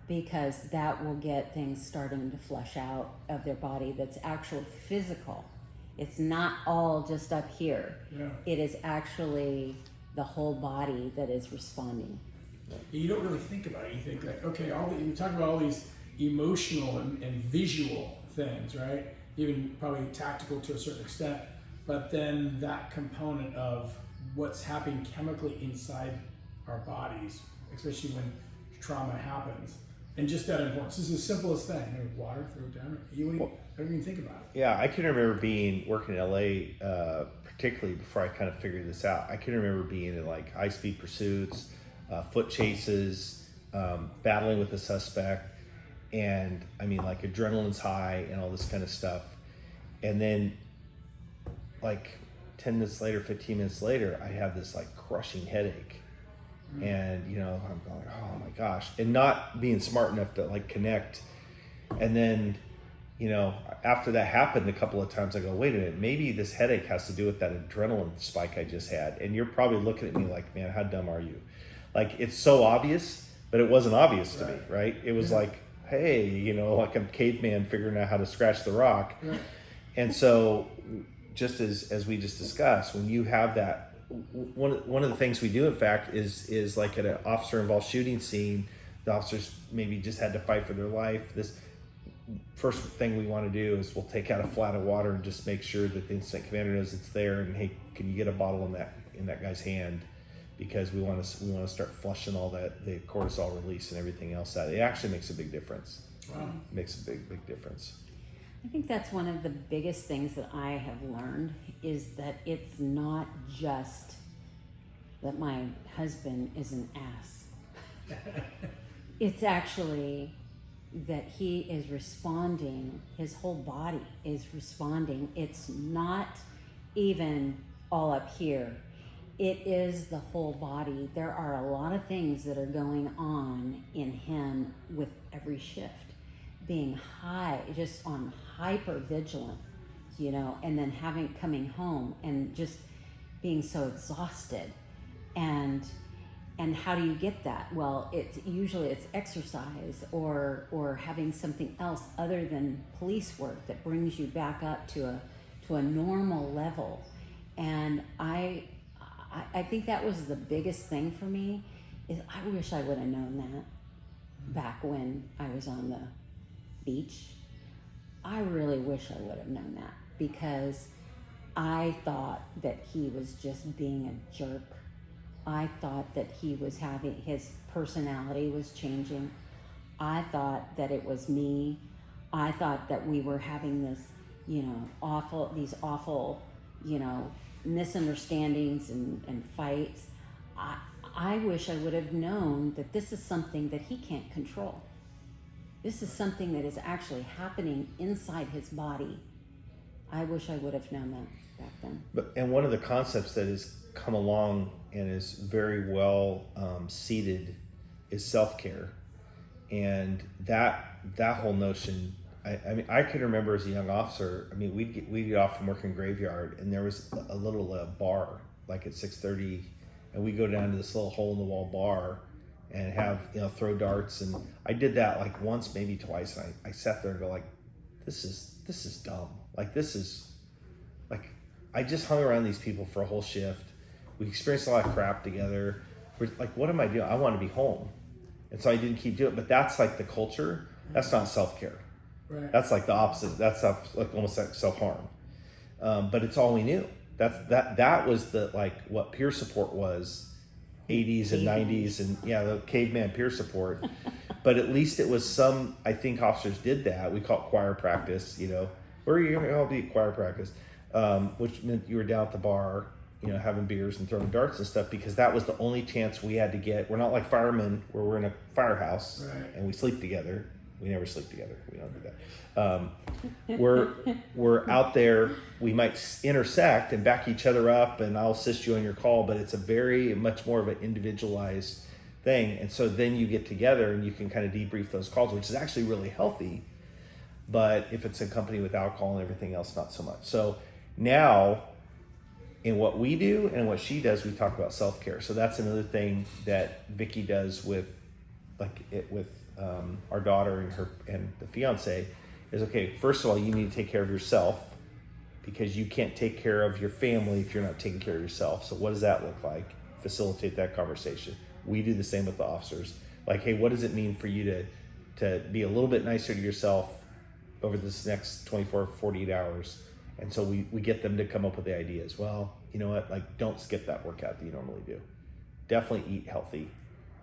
Speaker 3: because that will get things starting to flush out of their body. That's actual physical. It's not all just up here.
Speaker 1: Yeah.
Speaker 3: It is actually the whole body that is responding.
Speaker 1: You don't really think about it. You think like, okay, you talk about all these emotional and visual things, right? Even probably tactical to a certain extent, but then that component of what's happening chemically inside our bodies, especially when trauma happens, and just that importance. This is the simplest thing. Water, throw it down. You don't even think about it.
Speaker 4: Yeah, I can remember working in LA, particularly before I kind of figured this out. I can remember being in like high-speed pursuits, foot chases, battling with a suspect, and I mean, like, adrenaline's high and all this kind of stuff. And then like 10 minutes later, 15 minutes later, I have this like crushing headache. And I'm going, oh my gosh, and not being smart enough to like connect. And then after that happened a couple of times, I go, wait a minute, maybe this headache has to do with that adrenaline spike I just had. And you're probably looking at me like, man, how dumb are you? Like, it's so obvious, but it wasn't obvious to me, right? It was like, hey, like I'm caveman figuring out how to scratch the rock.
Speaker 1: Right.
Speaker 4: And so just as we just discussed, when you have that, one of the things we do, in fact, is like at an officer involved shooting scene, the officers maybe just had to fight for their life. This first thing we want to do is we'll take out a flat of water and just make sure that the incident commander knows it's there, and hey, can you get a bottle in that guy's hand, because we want to start flushing all that, the cortisol release and everything else out. It actually makes a big difference.
Speaker 1: Wow.
Speaker 4: It makes a big difference.
Speaker 3: I think that's one of the biggest things that I have learned, is that it's not just that my husband is an ass. It's actually that he is responding, his whole body is responding. It's not even all up here. It is the whole body. There are a lot of things that are going on in him with every shift. Being high, just on hyper vigilant, you know, and then coming home and just being so exhausted. And how do you get that? Well, it's exercise or having something else other than police work that brings you back up to a normal level. And I think that was the biggest thing for me, is I wish I would have known that back when I was on the beach. I really wish I would have known that, because I thought that he was just being a jerk. I thought that he was his personality was changing. I thought that it was me. I thought that we were having this, these awful, misunderstandings and fights. I wish I would have known that this is something that he can't control. This is something that is actually happening inside his body. I wish I would have known that back then.
Speaker 4: And one of the concepts that has come along and is very well seated is self-care. And that whole notion, I mean, I can remember as a young officer, I mean, we'd get off from working graveyard, and there was a little bar, like at 6:30, and we'd go down to this little hole-in-the-wall bar and have, throw darts. And I did that like once, maybe twice, and I sat there and go like, this is dumb. Like, this is, like, I just hung around these people for a whole shift. We experienced a lot of crap together. We're like, what am I doing? I want to be home. And so I didn't keep doing it. But that's like the culture. That's not self-care.
Speaker 1: Right.
Speaker 4: That's like the opposite. That's like almost like self-harm. But it's all we knew. That was what peer support was, 80s and 90s, and the caveman peer support. But at least it was I think officers did that. We call it choir practice, where are you going to all be at choir practice? Which meant you were down at the bar, having beers and throwing darts and stuff, because that was the only chance we had to get. We're not like firemen where we're in a firehouse and we sleep together. We never sleep together. We don't do that. We're out there. We might intersect and back each other up, and I'll assist you on your call, but it's a very much more of an individualized thing. And so then you get together and you can kind of debrief those calls, which is actually really healthy. But if it's accompanied with alcohol and everything else, not so much. So now, in what we do and what she does, we talk about self-care. So that's another thing that Vicky does with our daughter and the fiance is, okay, first of all, you need to take care of yourself, because you can't take care of your family if you're not taking care of yourself. So what does that look like? Facilitate that conversation. We do the same with the officers. Like, hey, what does it mean for you to be a little bit nicer to yourself over this next 24, 48 hours? And so we get them to come up with the ideas. Well, you know what? Like, don't skip that workout that you normally do. Definitely eat healthy.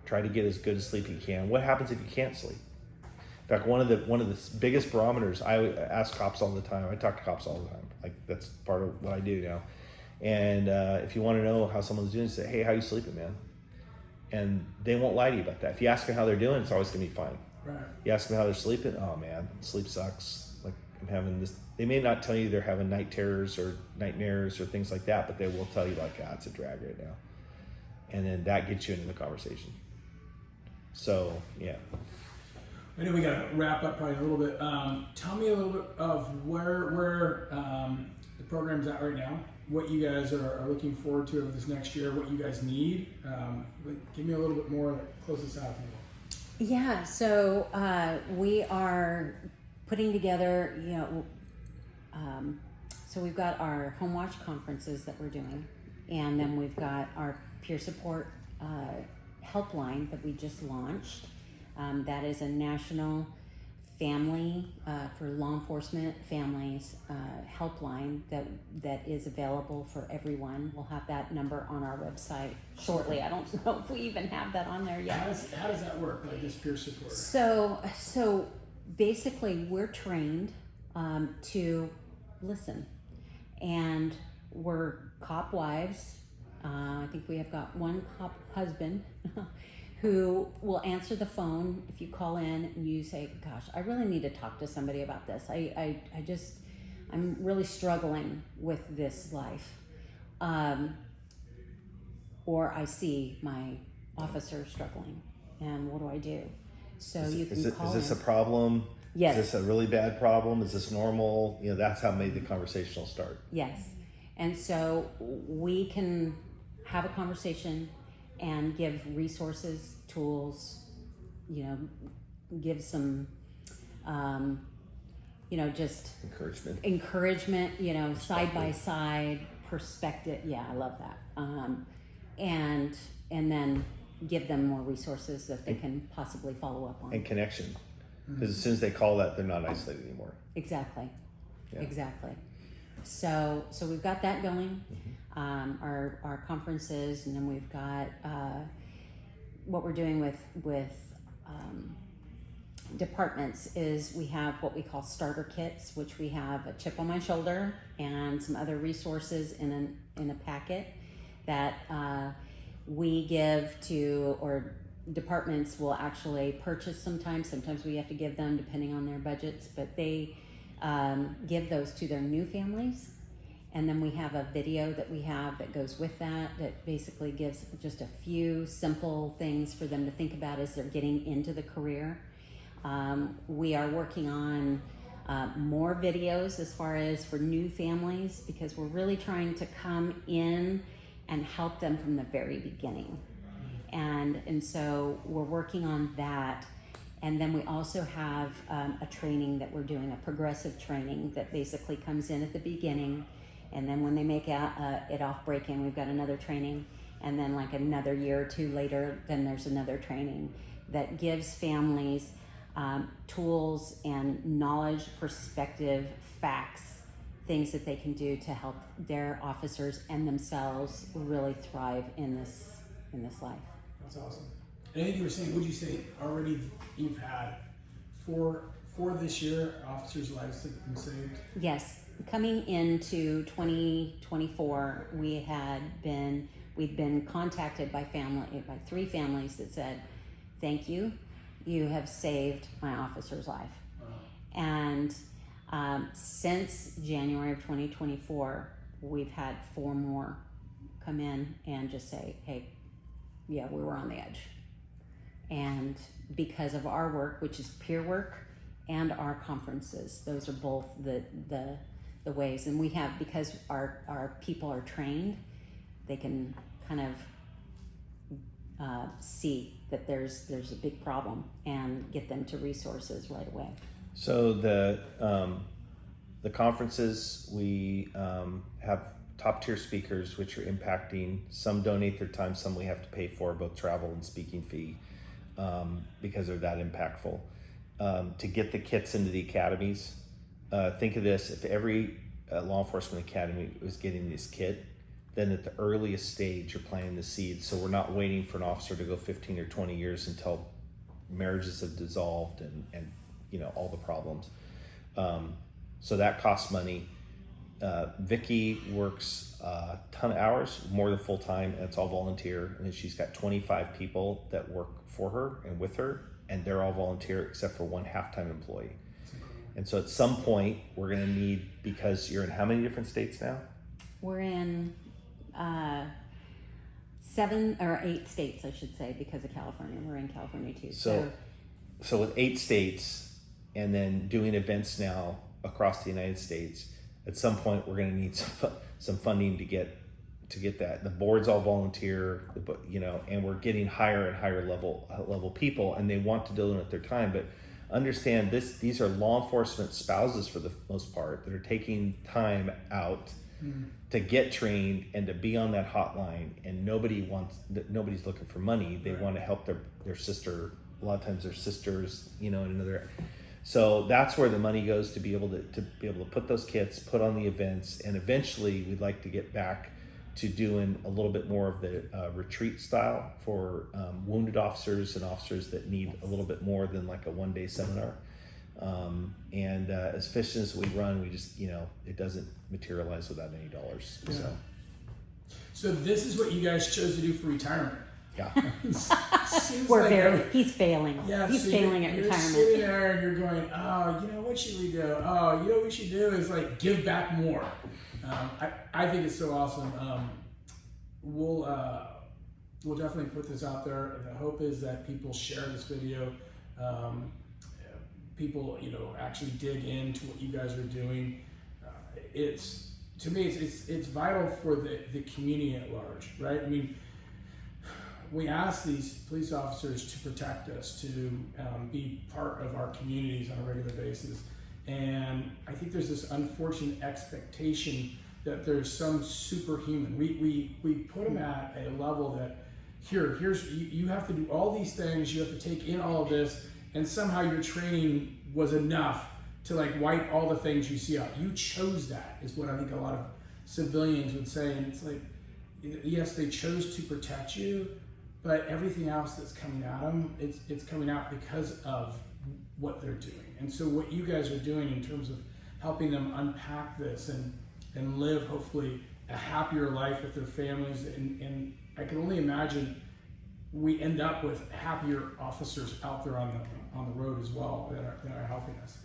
Speaker 4: Try to get as good a sleep you can. What happens if you can't sleep? In fact, one of the biggest barometers, I ask cops all the time. I talk to cops all the time. Like, that's part of what I do now. And if you want to know how someone's doing, say, hey, how you sleeping, man? And they won't lie to you about that. If you ask them how they're doing, it's always going to be fine.
Speaker 1: Right.
Speaker 4: You ask them how they're sleeping, oh man, sleep sucks. Like, I'm having this. They may not tell you they're having night terrors or nightmares or things like that, but they will tell you like, it's a drag right now. And then that gets you into the conversation. So, yeah.
Speaker 1: I know we got to wrap up probably a little bit. Tell me a little bit of where the program's at right now, what you guys are looking forward to over this next year, what you guys need. Give me a little bit more, close this out.
Speaker 3: Yeah, so we are putting together, so we've got our home watch conferences that we're doing, and then we've got our peer support helpline that we just launched. That is a national family for law enforcement families helpline that is available for everyone. We'll have that number on our website shortly. I don't know if we even have that on there yet.
Speaker 1: How does that work, like this peer support?
Speaker 3: So basically, we're trained to listen, and we're cop wives. I think we have got one cop husband who will answer the phone if you call in and you say, gosh, I really need to talk to somebody about this. I'm really struggling with this life. Or I see my officer struggling, and what do I do? So you can call in.
Speaker 4: Is this a problem?
Speaker 3: Yes.
Speaker 4: Is this a really bad problem? Is this normal? That's how maybe the conversation will start.
Speaker 3: Yes. And so we can have a conversation and give resources, tools, give some, just encouragement, side by side perspective. Yeah, I love that. And then give them more resources that they can possibly follow up on.
Speaker 4: And connection. Because as soon as they call that, they're not isolated anymore.
Speaker 3: Exactly.
Speaker 4: Yeah.
Speaker 3: Exactly. So we've got that going, our conferences, and then we've got what we're doing with departments is we have what we call starter kits, which we have a chip on my shoulder and some other resources in a packet that we give to, or departments will actually purchase sometimes we have to give them depending on their budgets, but they give those to their new families. And then we have a video that we have that goes with that basically gives just a few simple things for them to think about as they're getting into the career. We are working on more videos as far as for new families, because we're really trying to come in and help them from the very beginning. And so we're working on that. And then we also have a training that we're doing, a progressive training that basically comes in at the beginning. And then when they make it off breaking, we've got another training. And then like another year or two later, then there's another training that gives families tools and knowledge, perspective, facts, things that they can do to help their officers and themselves really thrive in this life.
Speaker 1: That's awesome. And I think you were saying, would you say already you've had for this year officers' lives have been saved?
Speaker 3: Yes. Coming into 2024, we'd been contacted by 3 families that said, thank you, you have saved my officer's life.
Speaker 1: Wow.
Speaker 3: And since January of 2024, we've had 4 more come in and just say, hey, yeah, we were on the edge. And because of our work, which is peer work, and our conferences, those are both the ways. And we have, because our people are trained, they can kind of see that there's a big problem and get them to resources right away.
Speaker 4: So the conferences, we have top tier speakers, which are impacting. Some donate their time, some we have to pay for, both travel and speaking fee, because they're that impactful. To get the kits into the academies, think of this: if every law enforcement academy was getting this kit, then at the earliest stage you're planting the seeds. So we're not waiting for an officer to go 15 or 20 years until marriages have dissolved and all the problems. So that costs money. Vicky works a ton of hours, more than full time, and it's all volunteer. And then she's got 25 people that work for her and with her, and they're all volunteer except for one half-time employee. And so at some point we're going to need, because you're in how many different states now?
Speaker 3: We're in 7 or 8 states, I should say, because of California. We're in California too.
Speaker 4: So with 8 states and then doing events now across the United States, at some point we're going to need some funding to get that. The board's all volunteer, and we're getting higher and higher level people, and they want to donate their time. But understand this: these are law enforcement spouses for the most part that are taking time out to get trained and to be on that hotline. And nobody's looking for money; they want to help their sister a lot of times their sisters, in another. So that's where the money goes to be able to put those kits, put on the events, and eventually we'd like to get back to doing a little bit more of the retreat style for wounded officers and officers that need a little bit more than like a one-day seminar. And as efficient as we run, we just, it doesn't materialize without any dollars.
Speaker 1: Yeah. So this is what you guys chose to do for retirement.
Speaker 4: Yeah.
Speaker 3: He's failing.
Speaker 1: Yeah,
Speaker 3: he's
Speaker 1: so
Speaker 3: failing at
Speaker 1: you're
Speaker 3: retirement.
Speaker 1: Sitting there and you're going, what should we do? What we should do is like give back more. I think it's so awesome. We'll definitely put this out there. The hope is that people share this video. People, actually dig into what you guys are doing. To me, it's vital for the community at large, right? I mean, we ask these police officers to protect us, to be part of our communities on a regular basis. And I think there's this unfortunate expectation that there's some superhuman. We put them at a level that you have to do all these things, you have to take in all of this, and somehow your training was enough to like wipe all the things you see out. You chose that, is what I think a lot of civilians would say. And it's like, yes, they chose to protect you, but everything else that's coming at them, it's coming out because of what they're doing. And so what you guys are doing in terms of helping them unpack this and live hopefully a happier life with their families, and I can only imagine we end up with happier officers out there on the road as well that are helping us.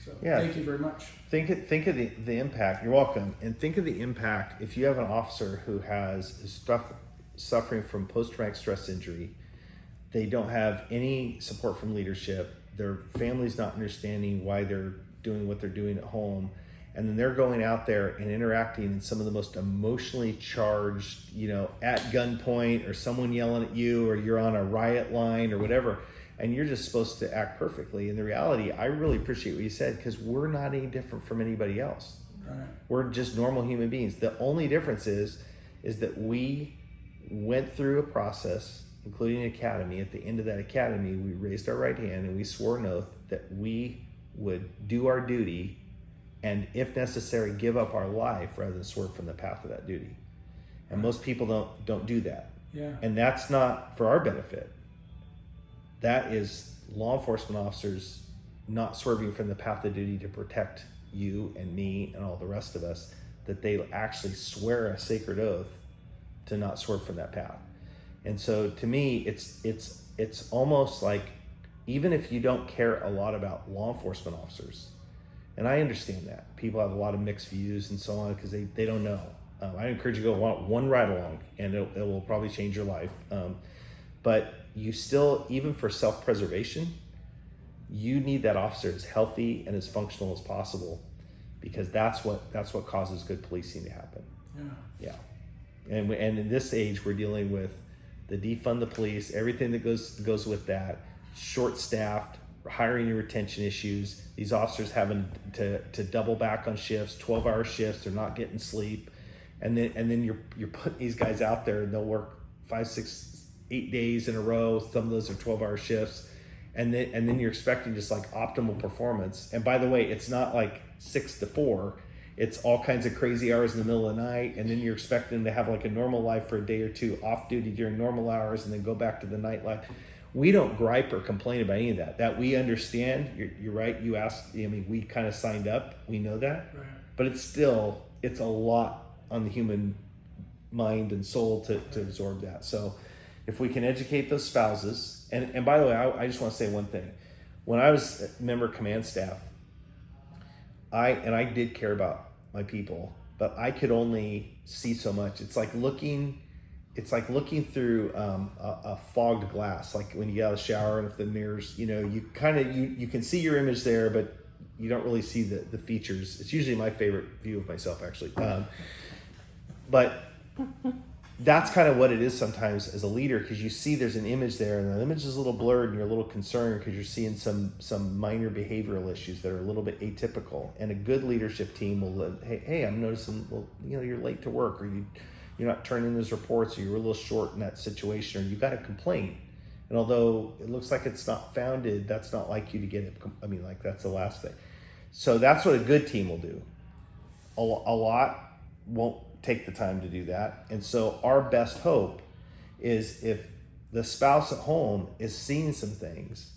Speaker 1: So thank you very much.
Speaker 4: Think of the impact. You're welcome. And think of the impact if you have an officer who is suffering from post-traumatic stress injury. They don't have any support from leadership. Their family's not understanding why they're doing what they're doing at home. And then they're going out there and interacting in some of the most emotionally charged, at gunpoint, or someone yelling at you, or you're on a riot line or whatever. And you're just supposed to act perfectly. In the reality, I really appreciate what you said, because we're not any different from anybody else.
Speaker 1: Right.
Speaker 4: We're just normal human beings. The only difference is that we went through a process, including an academy. At the end of that academy, we raised our right hand and we swore an oath that we would do our duty, and if necessary, give up our life rather than swerve from the path of that duty. And most people don't do that.
Speaker 1: Yeah.
Speaker 4: And that's not for our benefit. That is law enforcement officers not swerving from the path of duty to protect you and me and all the rest of us, that they actually swear a sacred oath to not swerve from that path. And so to me, it's almost like, even if you don't care a lot about law enforcement officers, and I understand that people have a lot of mixed views and so on because they don't know. I encourage you to go on one ride along, and it will probably change your life. But you still, even for self-preservation, you need that officer as healthy and as functional as possible, because that's what causes good policing to happen. Yeah. And in this age, we're dealing with the defund the police, everything that goes with that, short-staffed, hiring and retention issues, these officers having to double back on shifts, 12-hour shifts, they're not getting sleep, and then you're putting these guys out there and they'll work 5, 6, 8 days in a row. Some of those are 12-hour shifts, and then you're expecting just like optimal performance. And by the way, it's not like 6 to 4. It's all kinds of crazy hours in the middle of the night, and then you're expecting them to have like a normal life for a day or two, off duty during normal hours, and then go back to the nightlife. We don't gripe or complain about any of that. That we understand. You're right. You asked. I mean, we kind of signed up. We know that,
Speaker 1: Right.
Speaker 4: But it's a lot on the human mind and soul to absorb that. So, if we can educate those spouses, and by the way, I just want to say one thing. When I was a member of command staff, I did care about my people, but I could only see so much. It's like looking through a fogged glass, like when you get out of the shower, and if the mirrors, you can see your image there, but you don't really see the features. It's usually my favorite view of myself, actually. But that's kind of what it is sometimes as a leader, because you see there's an image there, and the image is a little blurred, and you're a little concerned because you're seeing some minor behavioral issues that are a little bit atypical. And a good leadership team will, hey, I'm noticing, well, you're late to work, or you're not turning those reports, or you're a little short in that situation, or you got a complaint. And although it looks like it's not founded, that's not like you to get it. I mean, like that's the last thing. So that's what a good team will do. A lot won't take the time to do that. And so our best hope is if the spouse at home is seeing some things,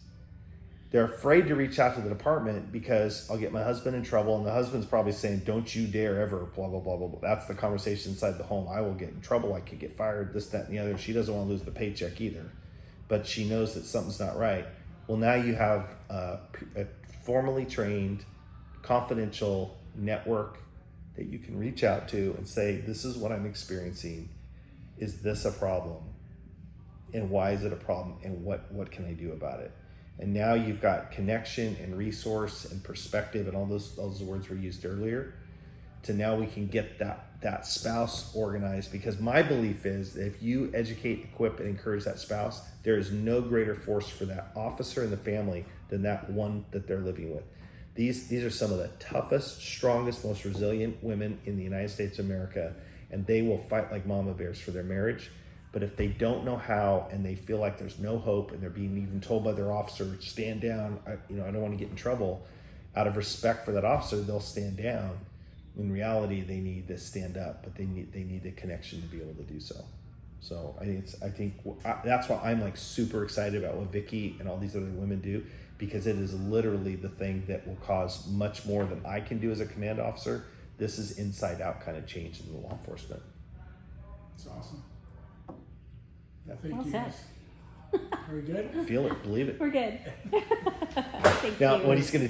Speaker 4: they're afraid to reach out to the department because I'll get my husband in trouble, and the husband's probably saying, don't you dare ever, blah, blah, blah, blah, blah. That's the conversation inside the home. I will get in trouble. I could get fired, this, that, and the other. She doesn't want to lose the paycheck either, but she knows that something's not right. Well, now you have a formally trained, confidential network that you can reach out to and say, this is what I'm experiencing. Is this a problem? And why is it a problem? And what can I do about it? And now you've got connection and resource and perspective and all those words were used earlier, to now we can get that spouse organized. Because my belief is that if you educate, equip, and encourage that spouse, there is no greater force for that officer and the family than that one that they're living with. These are some of the toughest, strongest, most resilient women in the United States of America, and they will fight like mama bears for their marriage. But if they don't know how, and they feel like there's no hope, and they're being even told by their officer, stand down, I don't want to get in trouble, out of respect for that officer, they'll stand down. In reality, they need to stand up, but they need the connection to be able to do so. So I think that's why I'm like super excited about what Vicky and all these other women do, because it is literally the thing that will cause much more than I can do as a command officer. This is inside out kind of change in the law enforcement.
Speaker 1: That's awesome. Yeah, thank
Speaker 3: Well
Speaker 1: you.
Speaker 3: said.
Speaker 1: Very good.
Speaker 4: Feel it, believe it.
Speaker 3: We're good. Thank
Speaker 4: Now,
Speaker 3: you.
Speaker 4: what he's going to